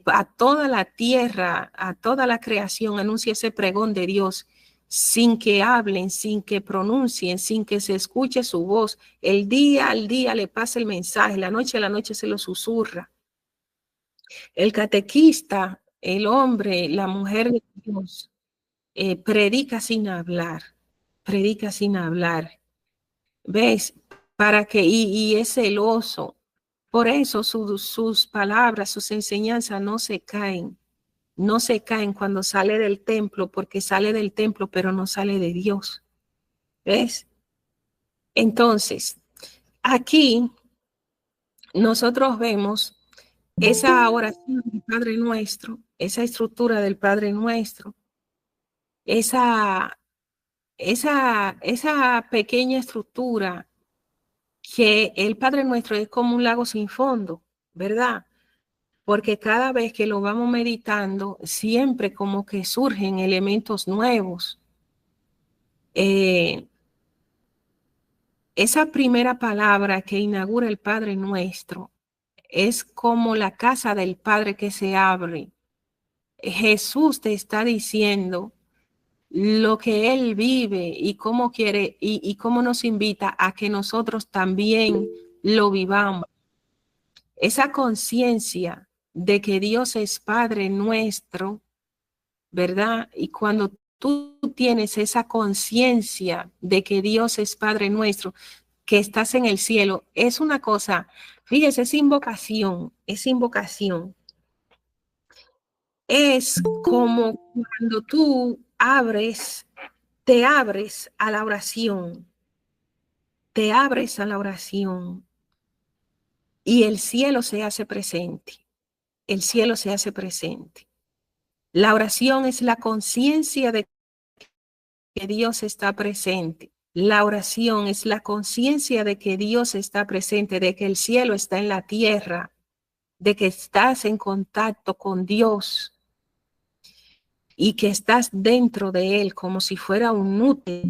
a toda la tierra, a toda la creación, anuncia ese pregón de Dios sin que hablen, sin que pronuncien, sin que se escuche su voz. El día al día le pasa el mensaje, la noche a la noche se lo susurra. El catequista, el hombre, la mujer de Dios, predica sin hablar, predica sin hablar. ¿Ves? Y es celoso. Por eso sus palabras, sus enseñanzas no se caen cuando sale del templo, porque sale del templo, pero no sale de Dios. ¿Ves? Entonces, aquí nosotros vemos esa oración del Padre Nuestro, esa estructura del Padre Nuestro, esa pequeña estructura que el Padre Nuestro es como un lago sin fondo, ¿verdad? Porque cada vez que lo vamos meditando, siempre como que surgen elementos nuevos. Esa primera palabra que inaugura el Padre Nuestro es como la casa del Padre que se abre. Jesús te está diciendo lo que Él vive y cómo quiere y cómo nos invita a que nosotros también lo vivamos. Esa conciencia de que Dios es Padre nuestro, ¿verdad? Y cuando tú tienes esa conciencia de que Dios es Padre nuestro, que estás en el cielo, es una cosa, fíjese, es invocación, es invocación. es como cuando tú te abres a la oración, te abres a la oración y el cielo se hace presente. El cielo se hace presente. La oración es la conciencia de que Dios está presente. La oración es la conciencia de que Dios está presente, de que el cielo está en la tierra, de que estás en contacto con Dios y que estás dentro de Él como si fuera un núcleo.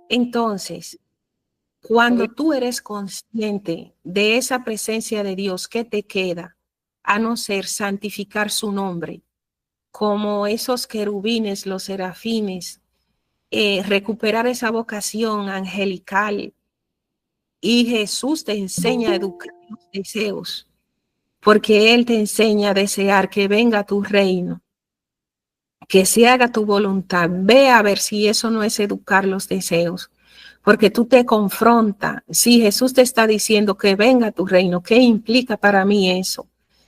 Entonces, cuando tú eres consciente de esa presencia de Dios, ¿qué te queda? A no ser santificar su nombre, como esos querubines, los serafines, recuperar esa vocación angelical. Y Jesús te enseña a educar los deseos, porque Él te enseña a desear que venga tu reino, que se haga tu voluntad. Ve a ver si eso no es educar los deseos, porque tú te confrontas. Si Jesús te está diciendo que venga tu reino, ¿qué implica para mí eso?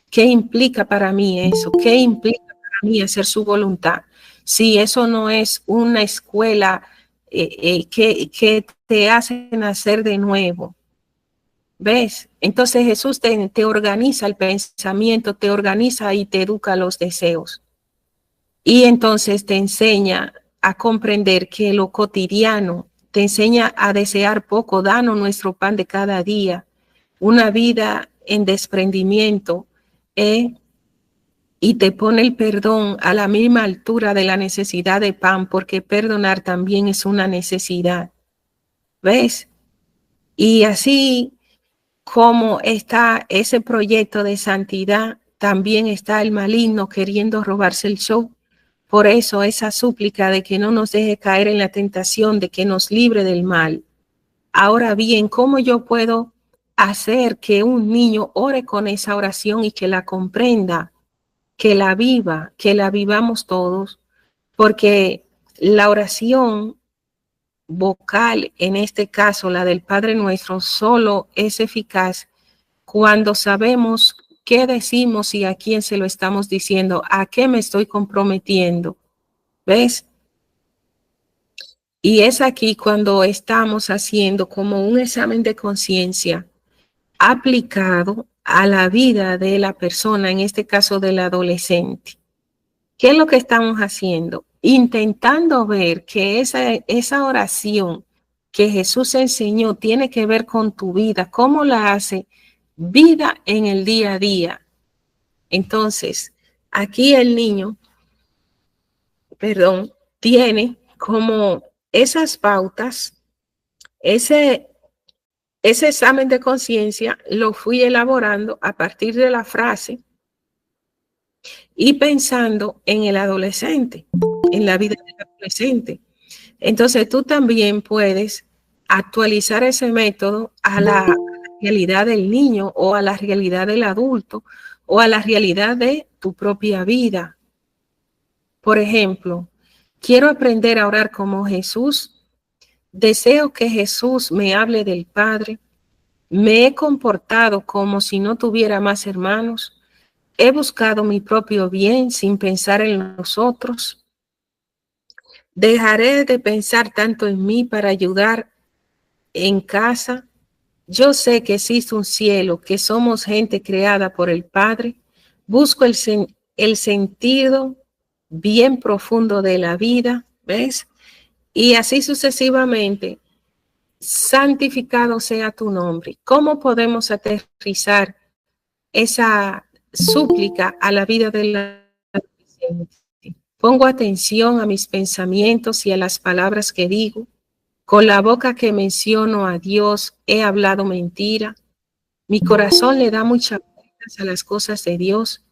¿Qué implica para mí eso? ¿Qué implica para mí hacer su voluntad? Si eso no es una escuela que te hace nacer de nuevo. ¿Ves? Entonces Jesús te organiza el pensamiento, te organiza y te educa los deseos. Y entonces te enseña a comprender que lo cotidiano, te enseña a desear poco, danos nuestro pan de cada día, una vida en desprendimiento, y te pone el perdón a la misma altura de la necesidad de pan, porque perdonar también es una necesidad. ¿Ves? Y así como está ese proyecto de santidad, también está el maligno queriendo robarse el show. Por eso esa súplica de que no nos deje caer en la tentación, de que nos libre del mal. Ahora bien, ¿cómo yo puedo hacer que un niño ore con esa oración y que la comprenda, que la viva, que la vivamos todos? Porque la oración vocal, en este caso la del Padre Nuestro, solo es eficaz cuando sabemos qué decimos y a quién se lo estamos diciendo, a qué me estoy comprometiendo. ¿Ves? Y es aquí cuando estamos haciendo como un examen de conciencia aplicado a la vida de la persona, en este caso del adolescente. ¿Qué es lo que estamos haciendo? Intentando ver que esa oración que Jesús enseñó tiene que ver con tu vida, cómo la hace vida en el día a día. Entonces, aquí el niño, tiene como esas pautas, ese examen de conciencia lo fui elaborando a partir de la frase y pensando en el adolescente, en la vida del adolescente. Entonces tú también puedes actualizar ese método a la realidad del niño o a la realidad del adulto o a la realidad de tu propia vida. Por ejemplo, quiero aprender a orar como Jesús. Deseo que Jesús me hable del Padre. Me he comportado como si no tuviera más hermanos. He buscado mi propio bien sin pensar en los otros. Dejaré de pensar tanto en mí para ayudar en casa. Yo sé que existe un cielo, que somos gente creada por el Padre. Busco el sentido bien profundo de la vida, ¿ves? Y así sucesivamente. Santificado sea tu nombre. ¿Cómo podemos aterrizar esa súplica a la vida de la adolescente? Pongo atención a mis pensamientos y a las palabras que digo. Con la boca que menciono a Dios he hablado mentira. Mi corazón le da muchas vueltas a las cosas de Dios.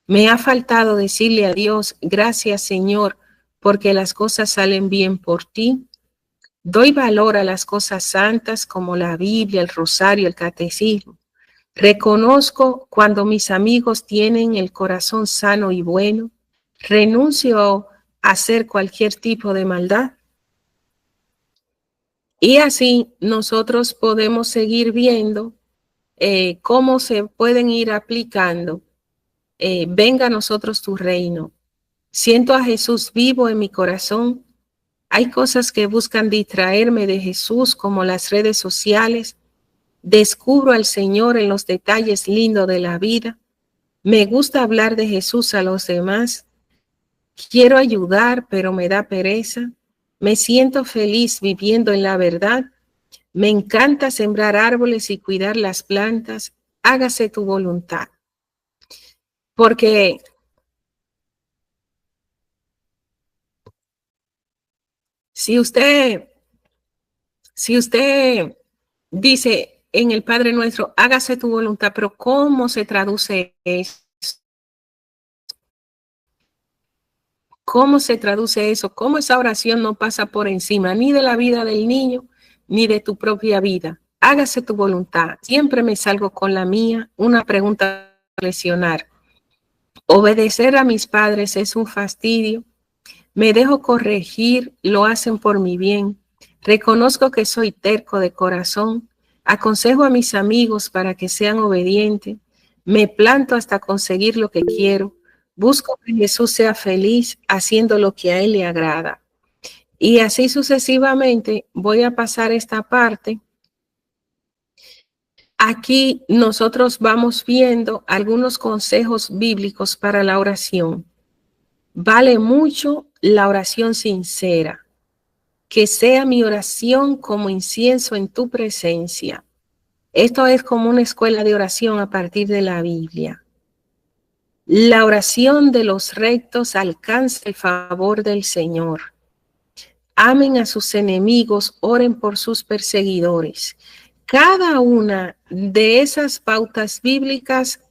Me ha faltado decirle a Dios, gracias Señor, porque las cosas salen bien por ti. Doy valor a las cosas santas como la Biblia, el rosario, el catecismo. Reconozco cuando mis amigos tienen el corazón sano y bueno. Renuncio a hacer cualquier tipo de maldad. Y así nosotros podemos seguir viendo cómo se pueden ir aplicando venga a nosotros tu reino. Siento a Jesús vivo en mi corazón. Hay cosas que buscan distraerme de Jesús, como las redes sociales. Descubro al Señor en los detalles lindos de la vida. Me gusta hablar de Jesús a los demás. Quiero ayudar, pero me da pereza. Me siento feliz viviendo en la verdad. Me encanta sembrar árboles y cuidar las plantas. Hágase tu voluntad. Porque si usted dice en el Padre Nuestro, hágase tu voluntad, pero ¿cómo se traduce eso? ¿Cómo se traduce eso? ¿Cómo esa oración no pasa por encima ni de la vida del niño, ni de tu propia vida? Hágase tu voluntad. Siempre me salgo con la mía. Una pregunta a lesionar. Obedecer a mis padres es un fastidio. Me dejo corregir, lo hacen por mi bien. Reconozco que soy terco de corazón. Aconsejo a mis amigos para que sean obedientes. Me planto hasta conseguir lo que quiero. Busco que Jesús sea feliz haciendo lo que a Él le agrada. Y así sucesivamente voy a pasar esta parte. Aquí nosotros vamos viendo algunos consejos bíblicos para la oración. Vale mucho la oración sincera. Que sea mi oración como incienso en tu presencia. Esto es como una escuela de oración a partir de la Biblia. La oración de los rectos alcanza el favor del Señor. Amen a sus enemigos, oren por sus perseguidores. Cada una de esas pautas bíblicas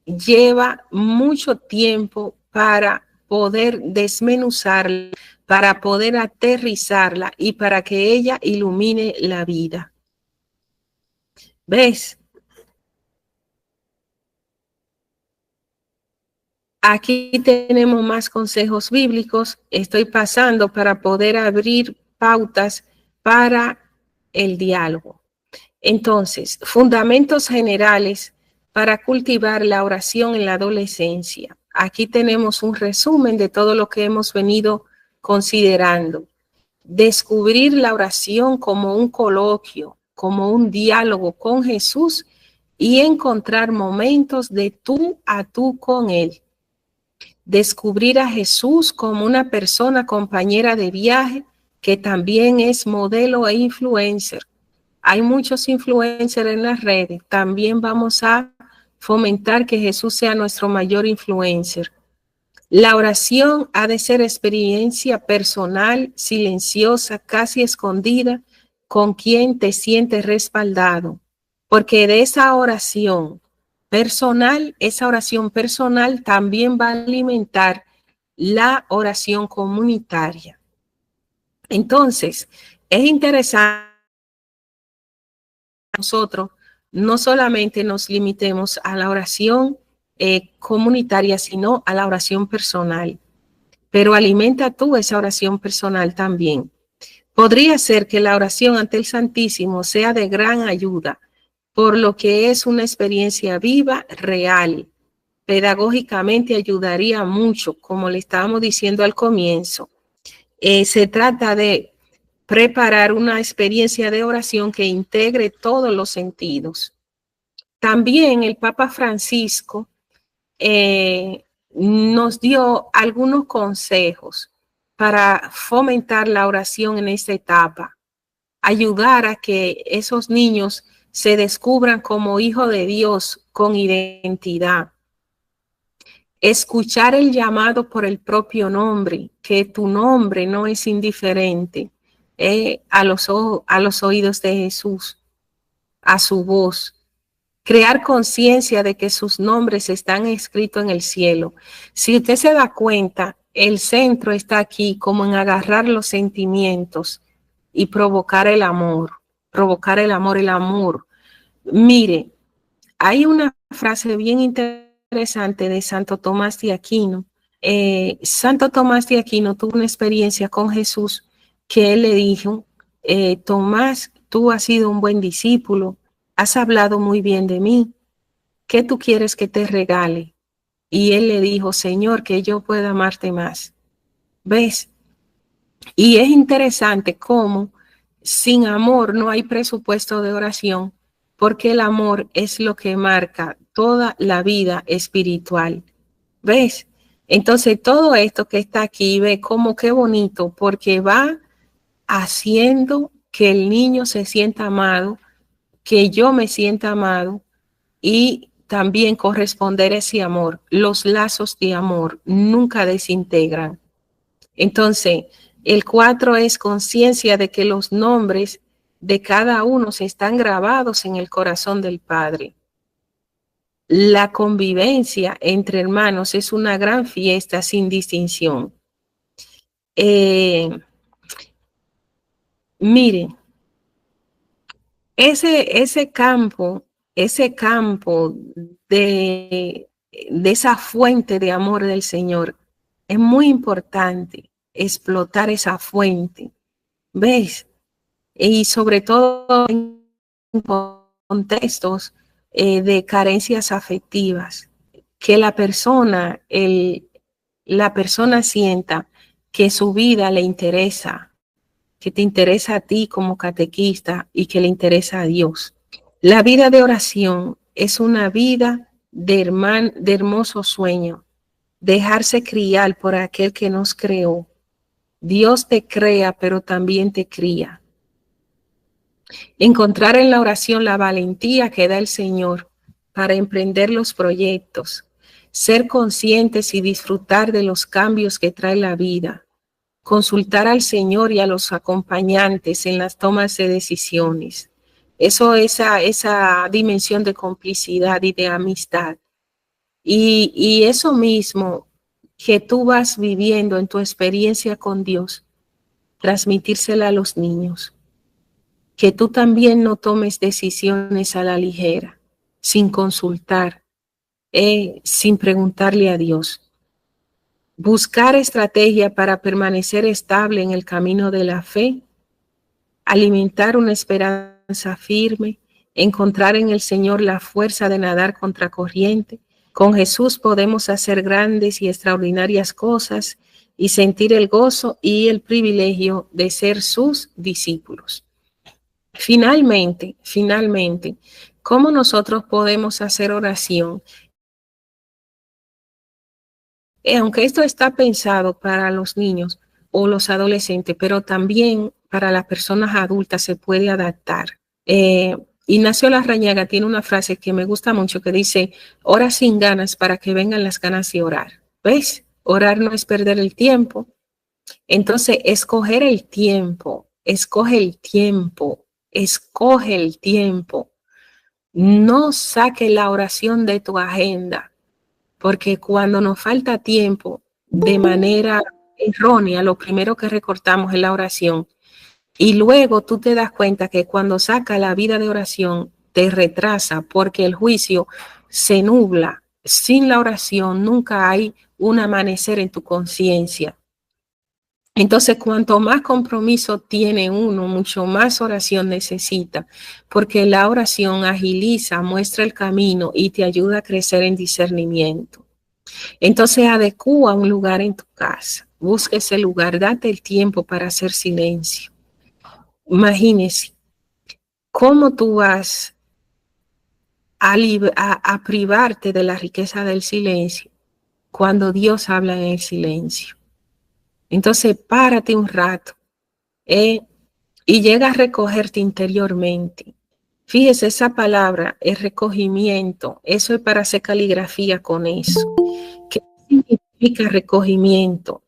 lleva mucho tiempo para poder desmenuzarla, para poder aterrizarla y para que ella ilumine la vida. ¿Ves? Aquí tenemos más consejos bíblicos. Estoy pasando para poder abrir pautas para el diálogo. Entonces, fundamentos generales para cultivar la oración en la adolescencia. Aquí tenemos un resumen de todo lo que hemos venido considerando. Descubrir la oración como un coloquio, como un diálogo con Jesús y encontrar momentos de tú a tú con Él. Descubrir a Jesús como una persona compañera de viaje que también es modelo e influencer. Hay muchos influencers en las redes. También vamos a fomentar que Jesús sea nuestro mayor influencer. La oración ha de ser experiencia personal, silenciosa, casi escondida, con quien te sientes respaldado. Porque de esa oración personal también va a alimentar la oración comunitaria. Entonces, es interesante que nosotros no solamente nos limitemos a la oración comunitaria, sino a la oración personal. Pero alimenta tú esa oración personal también. Podría ser que la oración ante el Santísimo sea de gran ayuda, por lo que es una experiencia viva, real. Pedagógicamente ayudaría mucho, como le estábamos diciendo al comienzo. Se trata de preparar una experiencia de oración que integre todos los sentidos. También el Papa Francisco nos dio algunos consejos para fomentar la oración en esta etapa, ayudar a que esos niños se descubran como hijos de Dios con identidad. Escuchar el llamado por el propio nombre, que tu nombre no es indiferente a los oídos de Jesús, a su voz. Crear conciencia de que sus nombres están escritos en el cielo. Si usted se da cuenta, el centro está aquí como en agarrar los sentimientos y provocar el amor. El amor. Mire, hay una frase bien interesante de Santo Tomás de Aquino. Santo Tomás de Aquino tuvo una experiencia con Jesús que él le dijo, Tomás, tú has sido un buen discípulo, has hablado muy bien de mí. ¿Qué tú quieres que te regale? y él le dijo, Señor, que yo pueda amarte más. ¿Ves? Y es interesante cómo sin amor no hay presupuesto de oración, porque el amor es lo que marca toda la vida espiritual. ¿Ves? Entonces todo esto que está aquí, ve como qué bonito, porque va haciendo que el niño se sienta amado, que yo me sienta amado y también corresponder a ese amor. Los lazos de amor nunca desintegran. Entonces, el 4 es conciencia de que los nombres de cada uno se están grabados en el corazón del Padre. La convivencia entre hermanos es una gran fiesta sin distinción. Miren, ese campo de esa fuente de amor del Señor, es muy importante explotar esa fuente, ¿ves? Y sobre todo en contextos de carencias afectivas, que la persona sienta que su vida le interesa, que te interesa a ti como catequista y que le interesa a Dios. La vida de oración es una vida de hermoso sueño, dejarse criar por aquel que nos creó. Dios te crea, pero también te cría. Encontrar en la oración la valentía que da el Señor para emprender los proyectos, ser conscientes y disfrutar de los cambios que trae la vida, consultar al Señor y a los acompañantes en las tomas de decisiones. Eso, esa dimensión de complicidad y de amistad. Y eso mismo que tú vas viviendo en tu experiencia con Dios, transmitírsela a los niños. Que tú también no tomes decisiones a la ligera, sin consultar, sin preguntarle a Dios. Buscar estrategia para permanecer estable en el camino de la fe, alimentar una esperanza firme, encontrar en el Señor la fuerza de nadar contra corriente. Con Jesús podemos hacer grandes y extraordinarias cosas y sentir el gozo y el privilegio de ser sus discípulos. Finalmente, ¿cómo nosotros podemos hacer oración? Aunque esto está pensado para los niños o los adolescentes, pero también para las personas adultas se puede adaptar. Ignacio Larrañaga tiene una frase que me gusta mucho que dice, ora sin ganas para que vengan las ganas de orar. ¿Ves? Orar no es perder el tiempo. Entonces, escoge el tiempo. No saque la oración de tu agenda, porque cuando nos falta tiempo de manera errónea, lo primero que recortamos es la oración. Y luego tú te das cuenta que cuando saca la vida de oración, te retrasa porque el juicio se nubla. Sin la oración nunca hay un amanecer en tu conciencia. Entonces, cuanto más compromiso tiene uno, mucho más oración necesita, porque la oración agiliza, muestra el camino y te ayuda a crecer en discernimiento. Entonces, adecúa un lugar en tu casa, busca ese lugar, date el tiempo para hacer silencio. Imagínese cómo tú vas a privarte de la riqueza del silencio cuando Dios habla en el silencio. Entonces, párate un rato y llega a recogerte interiormente. Fíjese, esa palabra, el recogimiento, eso es para hacer caligrafía con eso. ¿Qué significa recogimiento?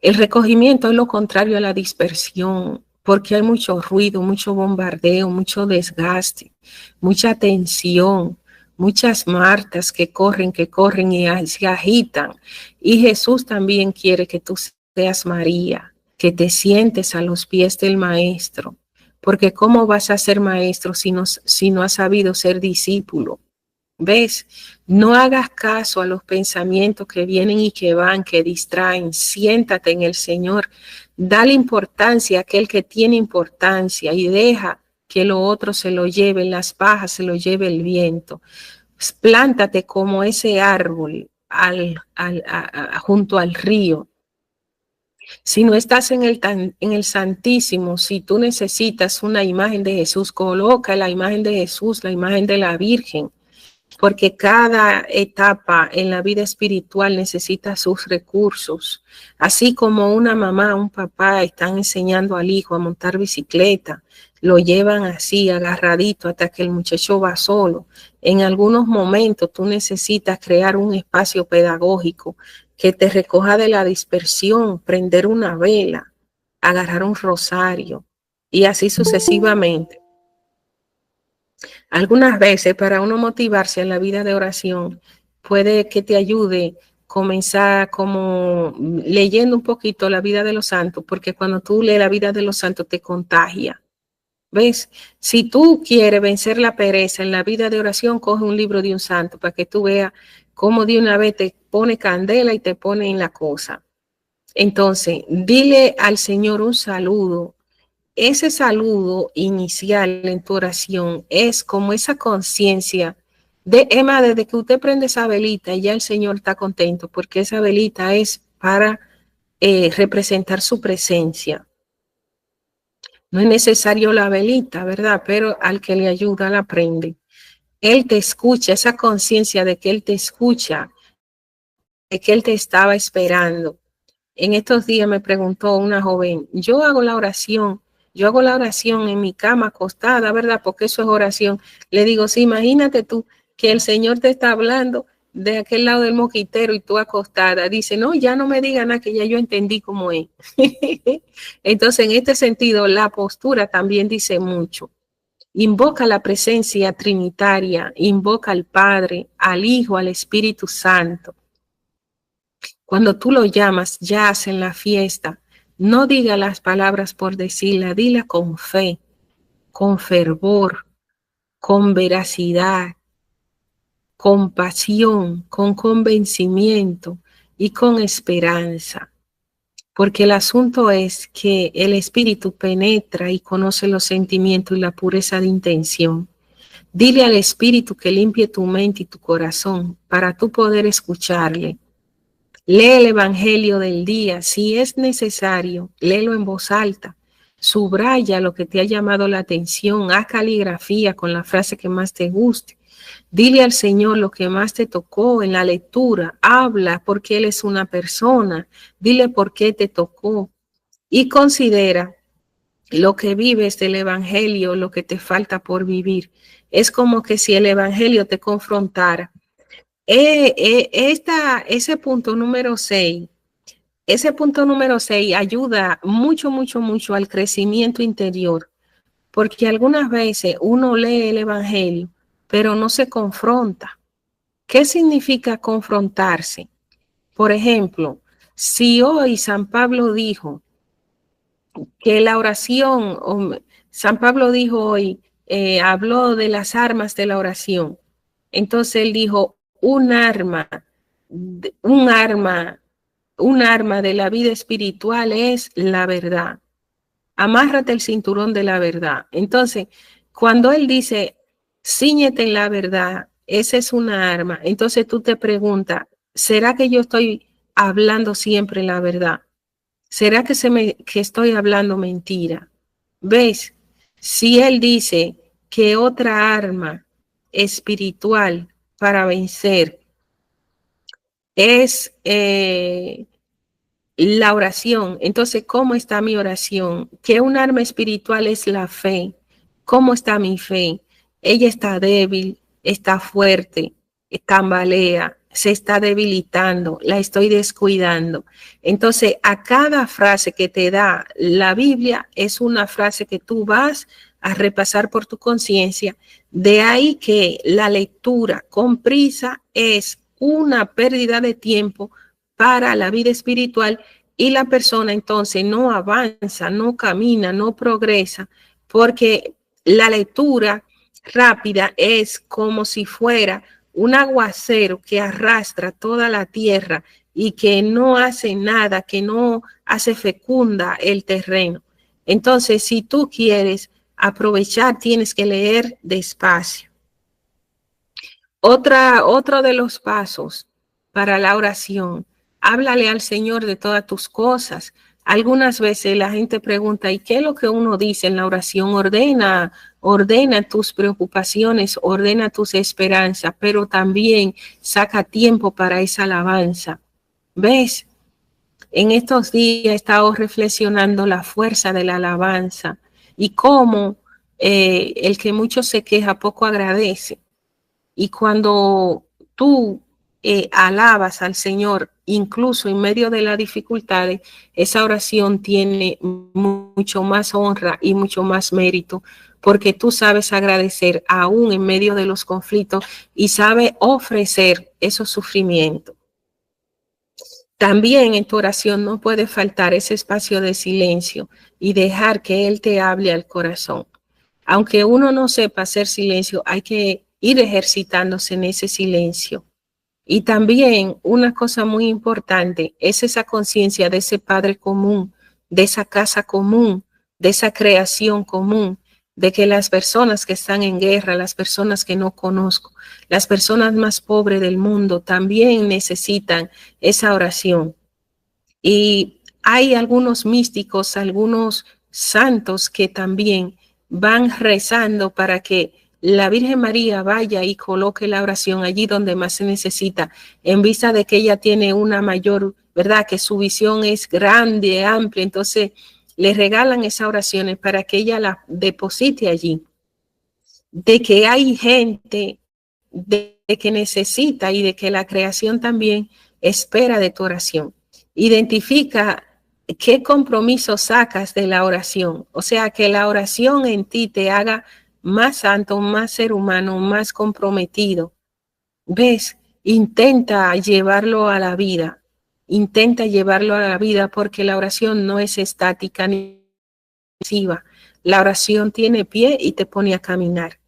El recogimiento es lo contrario a la dispersión, porque hay mucho ruido, mucho bombardeo, mucho desgaste, mucha tensión, muchas Martas que corren y se agitan. Y Jesús también quiere que tú seas María, que te sientes a los pies del Maestro, porque ¿cómo vas a ser maestro si no has sabido ser discípulo? ¿Ves? No hagas caso a los pensamientos que vienen y que van, que distraen. Siéntate en el Señor. Dale importancia a aquel que tiene importancia y deja que lo otro se lo lleve, las pajas se lo lleve el viento. Plántate como ese árbol junto al río. Si no estás en el Santísimo, si tú necesitas una imagen de Jesús, coloca la imagen de Jesús, la imagen de la Virgen, porque cada etapa en la vida espiritual necesita sus recursos. Así como una mamá, un papá están enseñando al hijo a montar bicicleta, lo llevan así agarradito hasta que el muchacho va solo. En algunos momentos tú necesitas crear un espacio pedagógico que te recoja de la dispersión, prender una vela, agarrar un rosario y así sucesivamente. Algunas veces para uno motivarse en la vida de oración puede que te ayude comenzar como leyendo un poquito la vida de los santos, porque cuando tú lees la vida de los santos te contagia. ¿Ves? Si tú quieres vencer la pereza en la vida de oración, coge un libro de un santo para que tú veas cómo de una vez te pone candela y te pone en la cosa. Entonces, dile al Señor un saludo. Ese saludo inicial en tu oración es como esa conciencia de, Emma, desde que usted prende esa velita, ya el Señor está contento, porque esa velita es para representar su presencia. No es necesario la velita, ¿verdad? Pero al que le ayuda la prende. Él te escucha, esa conciencia de que Él te escucha, de que Él te estaba esperando. En estos días me preguntó una joven, yo hago la oración en mi cama acostada, ¿verdad? Porque eso es oración. Le digo, sí, imagínate tú que el Señor te está hablando de aquel lado del mosquitero y tú acostada. Dice, no, ya no me diga nada, que ya yo entendí cómo es. Entonces, en este sentido, la postura también dice mucho. Invoca la presencia trinitaria, invoca al Padre, al Hijo, al Espíritu Santo. Cuando tú lo llamas, ya hacen la fiesta. No diga las palabras por decirla, dila con fe, con fervor, con veracidad, con pasión, con convencimiento y con esperanza. Porque el asunto es que el Espíritu penetra y conoce los sentimientos y la pureza de intención. Dile al Espíritu que limpie tu mente y tu corazón para tú poder escucharle. Lee el Evangelio del día, si es necesario, léelo en voz alta, subraya lo que te ha llamado la atención, haz caligrafía con la frase que más te guste, dile al Señor lo que más te tocó en la lectura, habla porque Él es una persona, dile por qué te tocó y considera lo que vives del Evangelio, lo que te falta por vivir. Es como que si el Evangelio te confrontara. Ese punto número 6 ayuda mucho al crecimiento interior, porque algunas veces uno lee el Evangelio, pero no se confronta. ¿Qué significa confrontarse? Por ejemplo, si hoy San Pablo dijo que la oración, San Pablo dijo hoy, habló de las armas de la oración. Entonces él dijo, un arma de la vida espiritual es la verdad. Amárrate el cinturón de la verdad. Entonces, cuando él dice, cíñete en la verdad, esa es una arma. Entonces tú te preguntas, ¿será que yo estoy hablando siempre la verdad? ¿Será que estoy hablando mentira? ¿Ves? Si él dice que otra arma espiritual para vencer es la oración, entonces, ¿cómo está mi oración? Que un arma espiritual es la fe. ¿Cómo está mi fe? Ella está débil, está fuerte, tambalea, se está debilitando, la estoy descuidando. Entonces, a cada frase que te da la Biblia es una frase que tú vas a repasar por tu conciencia. De ahí que la lectura con prisa es una pérdida de tiempo para la vida espiritual y la persona entonces no avanza, no camina, no progresa, porque la lectura rápida es como si fuera un aguacero que arrastra toda la tierra y que no hace nada, que no hace fecunda el terreno. Entonces, si tú quieres aprovechar, tienes que leer despacio. Otro de los pasos para la oración, háblale al Señor de todas tus cosas. Algunas veces la gente pregunta, ¿y qué es lo que uno dice en la oración? Ordena tus preocupaciones, ordena tus esperanzas, pero también saca tiempo para esa alabanza. ¿Ves? En estos días he estado reflexionando la fuerza de la alabanza y cómo el que mucho se queja poco agradece. Y cuando tú alabas al Señor, incluso en medio de las dificultades, esa oración tiene mucho más honra y mucho más mérito, porque tú sabes agradecer aún en medio de los conflictos y sabes ofrecer esos sufrimientos. También en tu oración no puede faltar ese espacio de silencio y dejar que Él te hable al corazón. Aunque uno no sepa hacer silencio, hay que ir ejercitándose en ese silencio. Y también una cosa muy importante es esa conciencia de ese Padre común, de esa casa común, de esa creación común, de que las personas que están en guerra, las personas que no conozco, las personas más pobres del mundo también necesitan esa oración. Y hay algunos místicos, algunos santos que también van rezando para que la Virgen María vaya y coloque la oración allí donde más se necesita, en vista de que ella tiene una mayor, ¿verdad? Que su visión es grande, amplia, entonces le regalan esas oraciones para que ella la deposite allí. De que hay gente de que necesita y de que la creación también espera de tu oración. Identifica qué compromiso sacas de la oración. O sea, que la oración en ti te haga más santo, más ser humano, más comprometido. ¿Ves? Intenta llevarlo a la vida. Intenta llevarlo a la vida porque la oración no es estática ni pasiva. La oración tiene pie y te pone a caminar.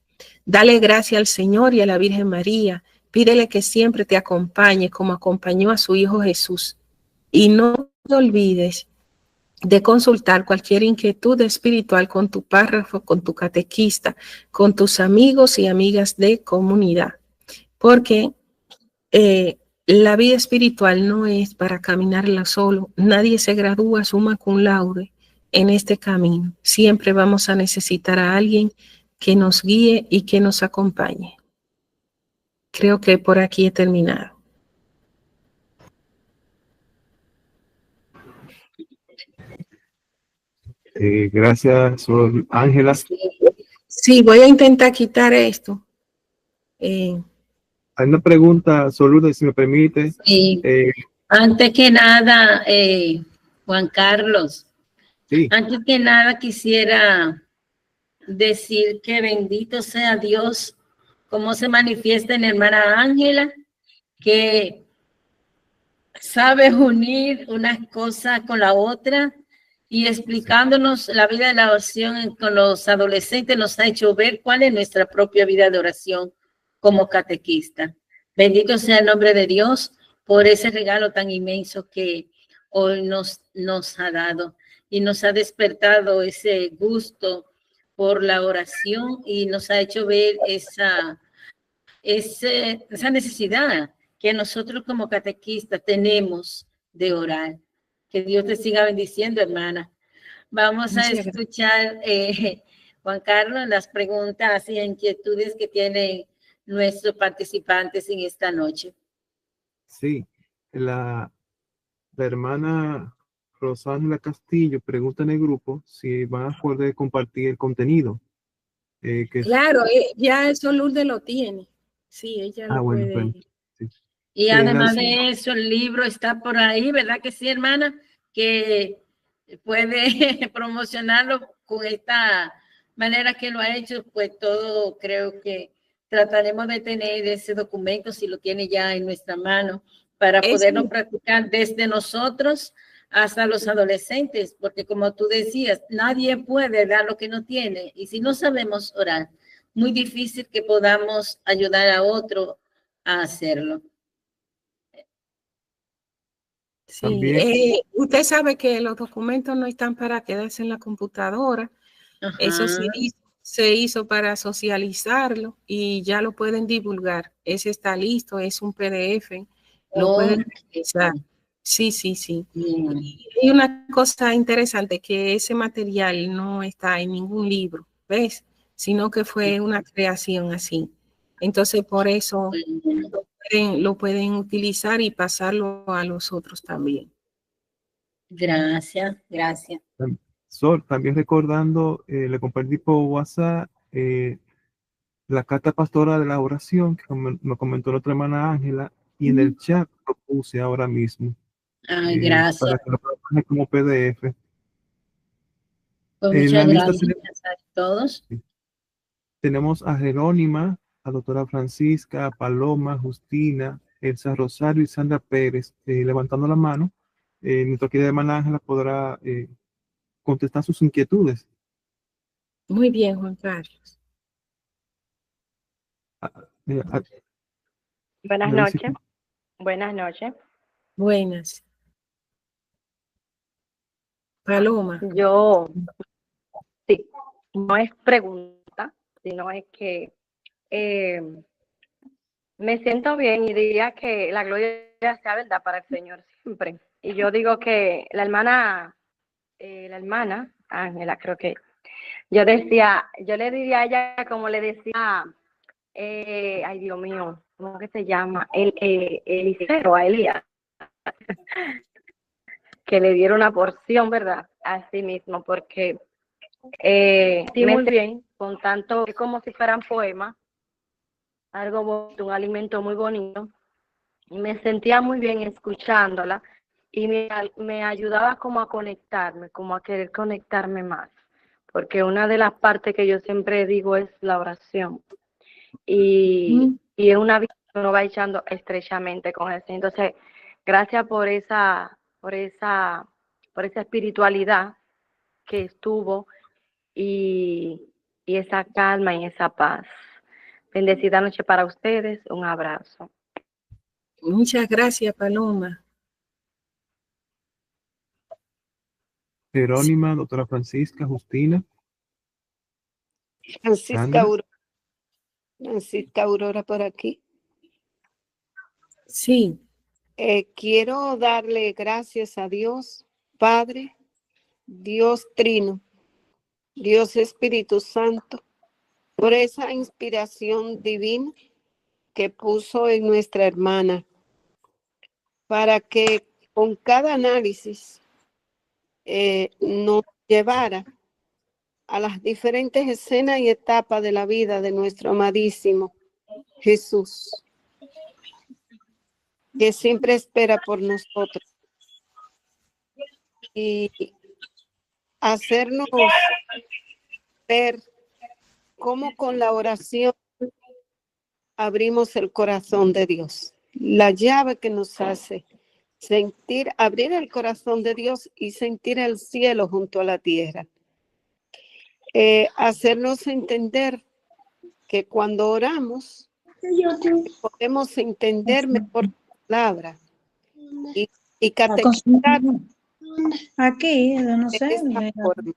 Dale gracias al Señor y a la Virgen María. Pídele que siempre te acompañe como acompañó a su Hijo Jesús. Y no te olvides de consultar cualquier inquietud espiritual con tu párroco, con tu catequista, con tus amigos y amigas de comunidad. Porque la vida espiritual no es para caminarla solo. Nadie se gradúa summa cum laude en este camino. Siempre vamos a necesitar a alguien que nos guíe y que nos acompañe. Creo que por aquí he terminado. Gracias, Sor Ángela. Sí, voy a intentar quitar esto. Hay una pregunta, Sor Lourdes, si me permite. Sí. Antes que nada, Juan Carlos, Sí. antes que nada quisiera decir que bendito sea Dios, como se manifiesta en hermana Ángela, que sabe unir una cosa con la otra y explicándonos la vida de la oración con los adolescentes nos ha hecho ver cuál es nuestra propia vida de oración como catequista. Bendito sea el nombre de Dios por ese regalo tan inmenso que hoy nos ha dado y nos ha despertado ese gusto por la oración y nos ha hecho ver esa necesidad que nosotros como catequistas tenemos de orar. Que Dios te siga bendiciendo, hermana. Vamos a escuchar, Juan Carlos, las preguntas y inquietudes que tienen nuestros participantes en esta noche. Sí, la hermana Rosángela Castillo pregunta en el grupo si van a poder compartir el contenido. Claro, ya eso Lourdes lo tiene. Sí, ella lo puede. Bueno, sí. Y además de eso, el libro está por ahí, ¿verdad que sí, hermana? Que puede promocionarlo con esta manera que lo ha hecho, pues todo creo que trataremos de tener ese documento, si lo tiene ya en nuestra mano, para poderlo practicar desde nosotros hasta los adolescentes, porque como tú decías, nadie puede dar lo que no tiene, y si no sabemos orar, muy difícil que podamos ayudar a otro a hacerlo. Sí, usted sabe que los documentos no están para quedarse en la computadora. Ajá. Eso sí, se hizo para socializarlo y ya lo pueden divulgar. Ese está listo, es un PDF, lo pueden utilizar. Sí, sí, sí. Y una cosa interesante, que ese material no está en ningún libro, ¿ves? Sino que fue una creación así. Entonces, por eso lo pueden utilizar y pasarlo a los otros también. Gracias, gracias. Sol, también recordando, le compartí por WhatsApp la carta pastora de la oración que nos comentó nuestra hermana Ángela, y en el chat lo puse ahora mismo. Gracias. Para que lo puedan poner como PDF. Pues En la muchas lista gracias a todos. tenemos a Jerónima, a doctora Francisca, a Paloma, Justina, Elsa Rosario y Sandra Pérez, levantando la mano. Nuestra querida hermana Ángela podrá contestar sus inquietudes. Muy bien, Juan Carlos. Buenas noches. Buenas noches. Buenas. Paloma. Yo, sí, no es pregunta, sino es que me siento bien y diría que la gloria sea verdad para el Señor siempre. Y yo digo que la hermana Ángela, creo que yo le diría a ella como le decía, ay Dios mío, ¿cómo que se llama? Eliseo, a Elías, que le diera una porción, ¿verdad? A sí mismo, porque sí, muy bien, con tanto, es como si fueran poemas, algo bonito, un alimento muy bonito, y me sentía muy bien escuchándola, y me ayudaba como a conectarme, como a querer conectarme más, porque una de las partes que yo siempre digo es la oración, y es una vida que uno va echando estrechamente con eso. Entonces, gracias por esa espiritualidad que estuvo y esa calma y esa paz. Bendecida noche para ustedes, un abrazo. Muchas gracias, Paloma. Jerónima, doctora Francisca, Justina. Francisca Aurora por aquí. Sí. Quiero darle gracias a Dios, Padre, Dios Trino, Dios Espíritu Santo, por esa inspiración divina que puso en nuestra hermana, para que con cada análisis nos llevara a las diferentes escenas y etapas de la vida de nuestro amadísimo Jesús, que siempre espera por nosotros, y hacernos ver cómo con la oración abrimos el corazón de Dios, la llave que nos hace sentir, abrir el corazón de Dios y sentir el cielo junto a la tierra. Hacernos entender que cuando oramos podemos entender mejor la palabra y catequizar aquí, no sé. de esta forma.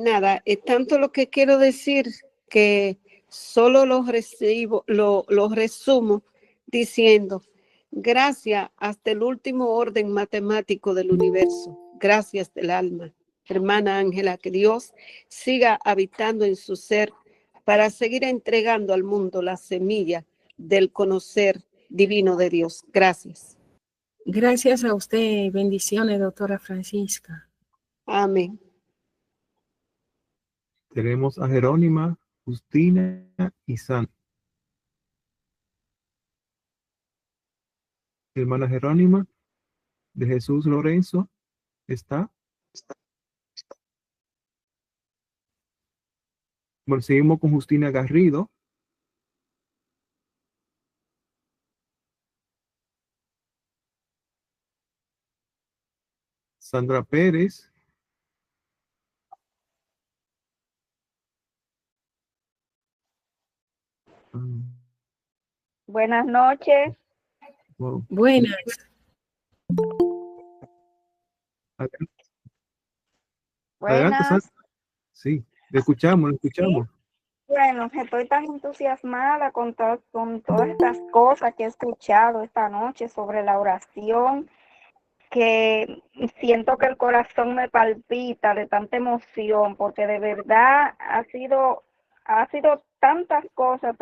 Nada, es tanto lo que quiero decir que solo lo resumo diciendo: gracias hasta el último orden matemático del universo. Gracias del alma, hermana Ángela, que Dios siga habitando en su ser para seguir entregando al mundo la semilla del conocer divino de Dios. Gracias. Gracias a usted. Bendiciones, doctora Francisca. Amén. Tenemos a Jerónima, Justina y Sandra. Hermana Jerónima, de Jesús Lorenzo, ¿está? Bueno, seguimos con Justina Garrido. Sandra Pérez. Buenas noches. Wow. Buenas. Adelante, Buenas. Sandra. Sí. Le escuchamos, le Sí, escuchamos. bueno, estoy tan entusiasmada con todas estas cosas que he escuchado esta noche sobre la oración, que siento que el corazón me palpita de tanta emoción, porque de verdad ha sido tantas cosas,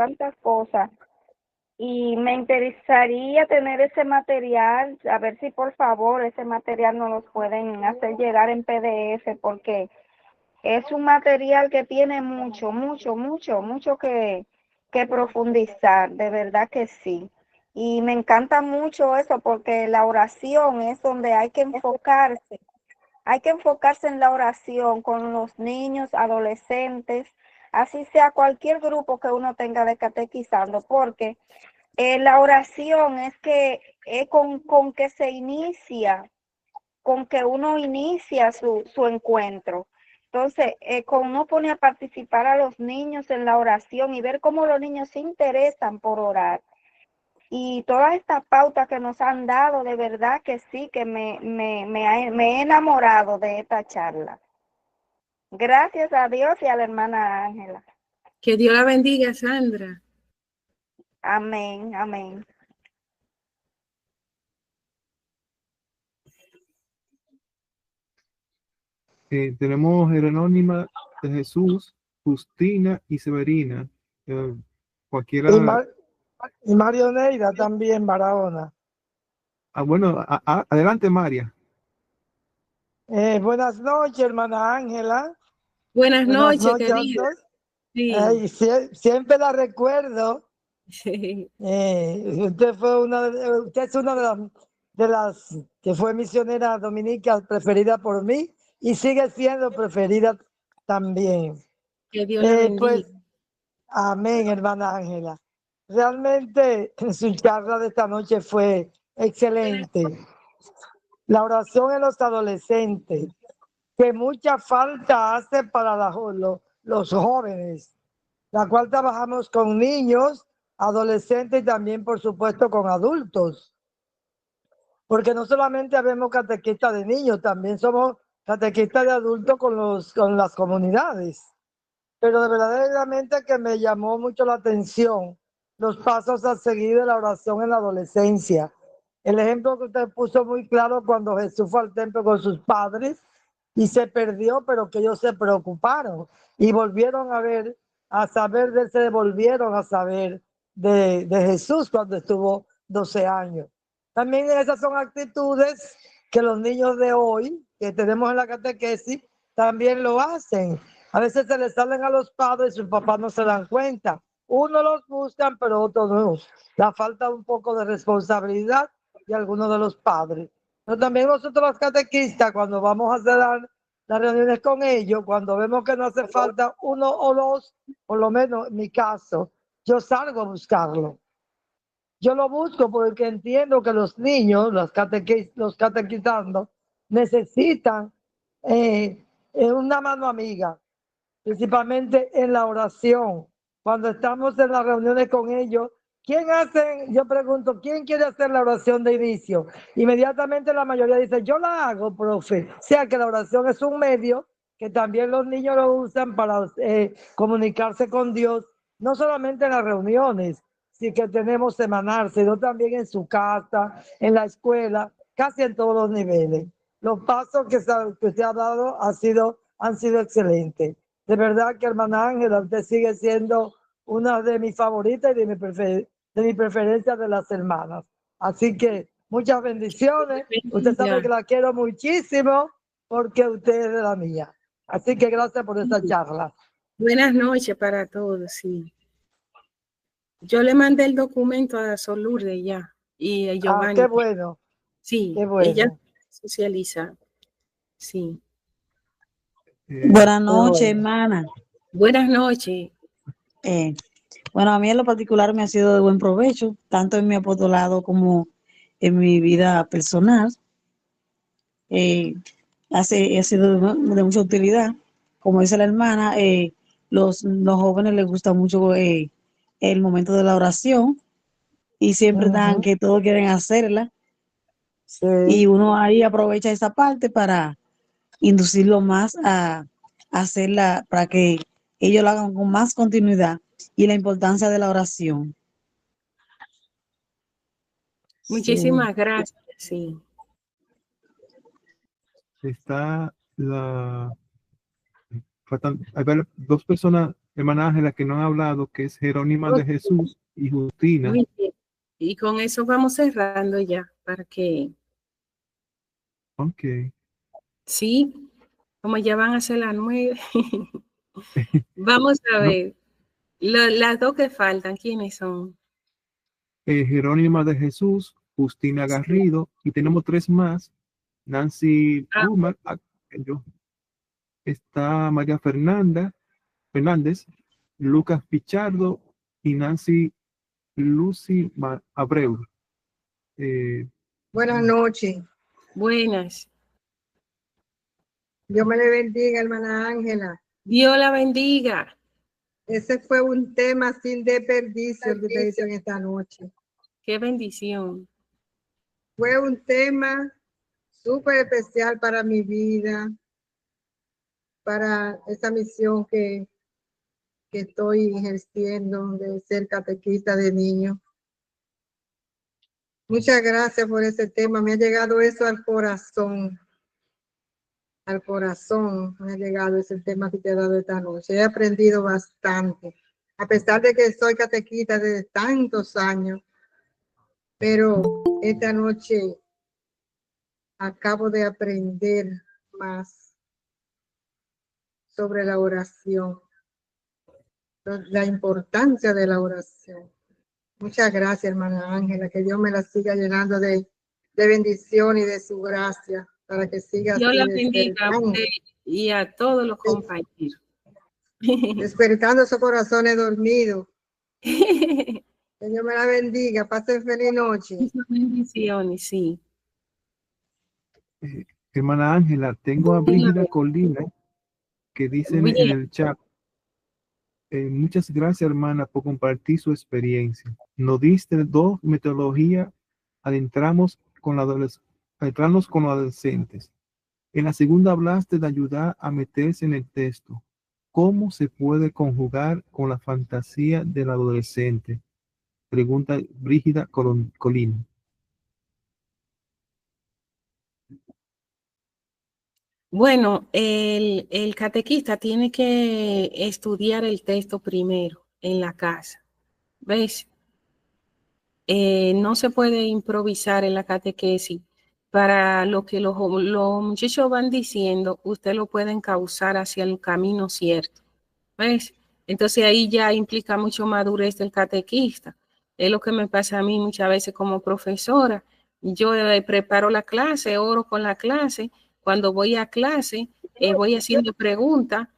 y me interesaría tener ese material, a ver si por favor ese material nos lo pueden hacer llegar en PDF, porque es un material que tiene mucho que profundizar, de verdad que sí. Y me encanta mucho eso porque la oración es donde hay que enfocarse en la oración con los niños, adolescentes, así sea cualquier grupo que uno tenga de catequizando, porque la oración es que es con que se inicia, con que uno inicia su encuentro. Entonces, con uno pone a participar a los niños en la oración y ver cómo los niños se interesan por orar. Y todas estas pautas que nos han dado, de verdad que sí, que me he enamorado de esta charla. Gracias a Dios y a la hermana Ángela. Que Dios la bendiga, Sandra. Amén, amén. Tenemos Jerónima de Jesús, Justina y Severina. Cualquiera. Y Mario Neira también, Barahona. Bueno, adelante, María. Buenas noches, hermana Ángela. Buenas noches, querida. Sí. Siempre la recuerdo. Sí. Usted es una de las que fue misionera dominica preferida por mí y sigue siendo preferida también. Que Dios la bendiga. Pues, amén, hermana Ángela. Realmente su charla de esta noche fue excelente. La oración en los adolescentes, que mucha falta hace para los jóvenes, la cual trabajamos con niños, adolescentes y también, por supuesto, con adultos. Porque no solamente habemos catequistas de niños, también somos catequistas de adultos con las comunidades. Pero de verdaderamente que me llamó mucho la atención los pasos a seguir de la oración en la adolescencia. El ejemplo que usted puso muy claro cuando Jesús fue al templo con sus padres y se perdió, pero que ellos se preocuparon y volvieron a saber de él, se volvieron a saber de Jesús cuando estuvo 12 años. También esas son actitudes que los niños de hoy, que tenemos en la catequesis, también lo hacen. A veces se les salen a los padres y sus papás no se dan cuenta. Unos los buscan, pero otros no. La falta un poco de responsabilidad de algunos de los padres. Pero también nosotros los catequistas, cuando vamos a hacer las reuniones con ellos, cuando vemos que no hace falta uno o dos, por lo menos en mi caso, yo salgo a buscarlo. Yo lo busco porque entiendo que los niños, los catequizando, necesitan una mano amiga, principalmente en la oración. Cuando estamos en las reuniones con ellos, yo pregunto, ¿quién quiere hacer la oración de inicio? Inmediatamente la mayoría dice, yo la hago, profe. O sea que la oración es un medio que también los niños lo usan para comunicarse con Dios, no solamente en las reuniones, sí que tenemos semanal, sino también en su casa, en la escuela, casi en todos los niveles. Los pasos que usted ha dado han sido excelentes. De verdad que, hermana Ángela, usted sigue siendo una de mis favoritas y de mi preferencia de las hermanas. Así que muchas bendiciones. Usted sabe que la quiero muchísimo porque usted es de la mía. Así que gracias por esta charla. Buenas noches para todos, sí. Yo le mandé el documento a Sol Lourdes ya y a Giovanni. Qué bueno. Sí, qué bueno. Ella socializa. Sí. Buenas noches, hermana. Buenas noches. Bueno, a mí en lo particular me ha sido de buen provecho, tanto en mi apostolado como en mi vida personal. Ha sido de mucha utilidad. Como dice la hermana, los jóvenes les gusta mucho el momento de la oración y siempre dan que todos quieren hacerla. Sí. Y uno ahí aprovecha esa parte para inducirlo más a hacerla, para que ellos lo hagan con más continuidad y la importancia de la oración. Muchísimas gracias, sí. Está hay dos personas, hermana Ángela, que no han hablado, que es Jerónima de Jesús y Justina. Muy bien. Y con eso vamos cerrando ya, para que, Ok. sí, como ya van a ser las 9. Vamos a ver, las dos que faltan, ¿quiénes son? Jerónima de Jesús, Justina Garrido, y tenemos 3 más. Nancy Plumar, está María Fernández, Lucas Pichardo y Nancy Lucy Abreu. Buenas noches. Buenas. Dios me le bendiga, hermana Ángela. Dios la bendiga. Ese fue un tema sin desperdicio que usted hizo en esta noche. Qué bendición. Fue un tema súper especial para mi vida, para esa misión que estoy ejerciendo de ser catequista de niños. Muchas gracias por ese tema. Me ha llegado eso al corazón. Al corazón me ha llegado ese tema que te he dado esta noche. He aprendido bastante. A pesar de que soy catequista desde tantos años, pero esta noche acabo de aprender más sobre la oración, la importancia de la oración. Muchas gracias, hermana Ángela, que Dios me la siga llenando de bendición y de su gracia para que siga Dios la así bendiga a usted y a todos los compañeros. despertando esos corazones dormidos. Que Dios me la bendiga. Pasen feliz noche. Bendiciones, sí. Hermana Ángela, tengo a Brígida Colina que dice en el chat: muchas gracias, hermana, por compartir su experiencia. Nos diste 2 metodologías, adentrarnos con los adolescentes. En la segunda hablaste de ayudar a meterse en el texto. ¿Cómo se puede conjugar con la fantasía del adolescente? Pregunta Brígida Colina. Bueno, el catequista tiene que estudiar el texto primero en la casa. ¿Ves? No se puede improvisar en la catequesis. Para lo que los muchachos van diciendo, usted lo puede encauzar hacia el camino cierto. ¿Ves? Entonces ahí ya implica mucho madurez del catequista. Es lo que me pasa a mí muchas veces como profesora. Yo preparo la clase, oro con la clase. Cuando voy a clase, voy haciendo preguntas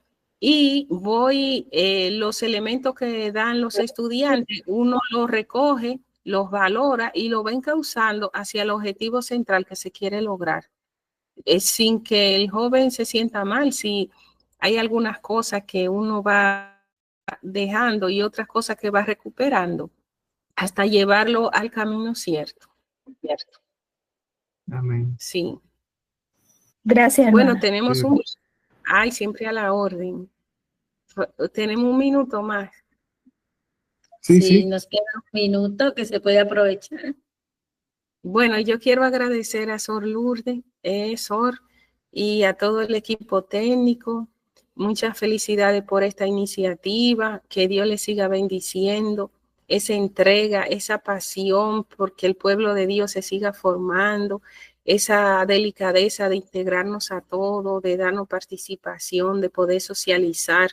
y voy, los elementos que dan los estudiantes, uno los recoge, los valora y lo va encauzando hacia el objetivo central que se quiere lograr. Sin que el joven se sienta mal, si hay algunas cosas que uno va dejando y otras cosas que va recuperando, hasta llevarlo al camino cierto. Amén. Sí. Gracias, bueno, hermana. tenemos siempre a la orden. Tenemos un minuto más. Sí, nos queda un minuto que se puede aprovechar. Bueno, yo quiero agradecer a Sor Lourdes, Sor, y a todo el equipo técnico. Muchas felicidades por esta iniciativa, que Dios les siga bendiciendo, esa entrega, esa pasión, porque el pueblo de Dios se siga formando, esa delicadeza de integrarnos a todos, de darnos participación, de poder socializar.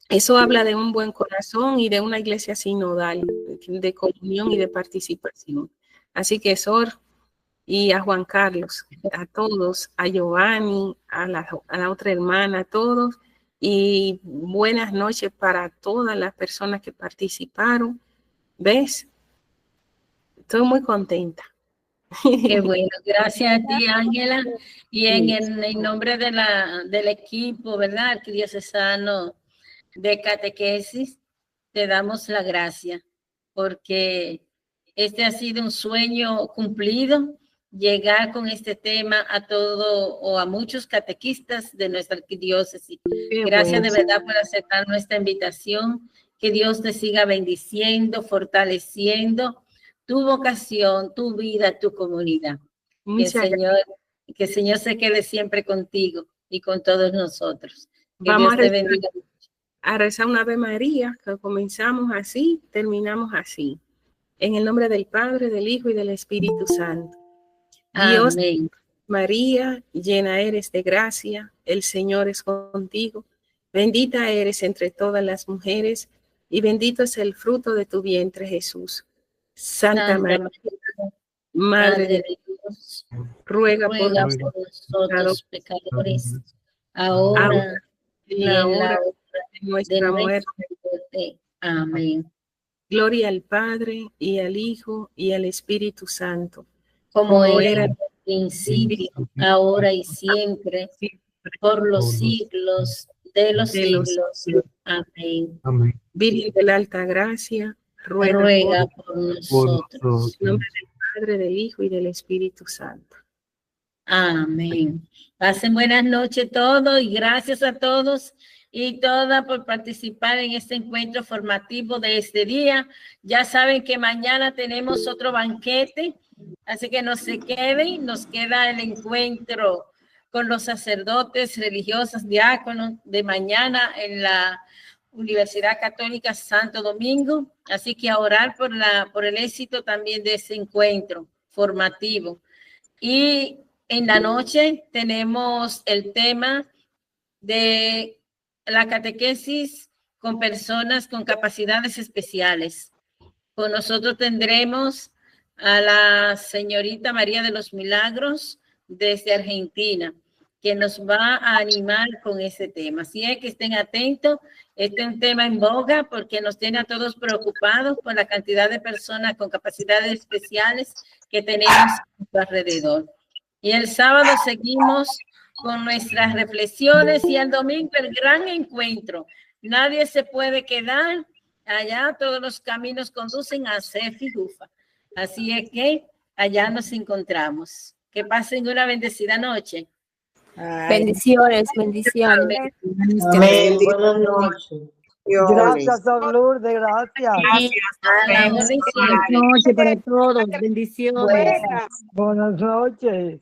Eso habla de un buen corazón y de una iglesia sinodal, de comunión y de participación. Así que Sor y a Juan Carlos, a todos, a Giovanni, a la otra hermana, a todos, y buenas noches para todas las personas que participaron. ¿Ves? Estoy muy contenta. Qué bueno, gracias a ti, Ángela, y en nombre del equipo, ¿verdad? Arquidiocesano de catequesis, te damos la gracia, porque este ha sido un sueño cumplido llegar con este tema a todo o a muchos catequistas de nuestra arquidiócesis. Gracias de verdad por aceptar nuestra invitación. Que Dios te siga bendiciendo, fortaleciendo tu vocación, tu vida, tu comunidad. Que el Señor se quede siempre contigo y con todos nosotros. Que Vamos Dios te bendiga. a rezar una Ave María, que comenzamos así, terminamos así. En el nombre del Padre, del Hijo y del Espíritu Santo. Dios, amén. María, llena eres de gracia, el Señor es contigo. Bendita eres entre todas las mujeres y bendito es el fruto de tu vientre, Jesús. Santa María, Madre de Dios, ruega por nosotros pecadores, ahora y en la hora de nuestra muerte. Amén. Gloria al Padre, y al Hijo, y al Espíritu Santo. Como era en el principio, ahora y siempre, por los siglos de los siglos. Amén. Amén. Virgen de la Alta Gracia, ruega por nosotros. En nombre del Padre, del Hijo y del Espíritu Santo. Amén. Pasen buenas noches todos y gracias a todos y todas por participar en este encuentro formativo de este día. Ya saben que mañana tenemos otro banquete, así que no se queden, nos queda el encuentro con los sacerdotes, religiosos, diáconos de mañana en la Universidad Católica Santo Domingo, así que a orar por el éxito también de ese encuentro formativo. Y en la noche tenemos el tema de la catequesis con personas con capacidades especiales. Con nosotros tendremos a la señorita María de los Milagros desde Argentina, que nos va a animar con ese tema. Así es que estén atentos. Este es un tema en boga porque nos tiene a todos preocupados por la cantidad de personas con capacidades especiales que tenemos a nuestro alrededor. Y el sábado seguimos con nuestras reflexiones y el domingo el gran encuentro. Nadie se puede quedar allá, todos los caminos conducen a Cef y Jufa. Así es que allá nos encontramos. Que pasen una bendecida noche. Bendiciones, bendiciones. Amén. Buenas noches. Gracias, Sor Lourdes, gracias. Buenas noches para todos. Bendiciones. Buenas noches.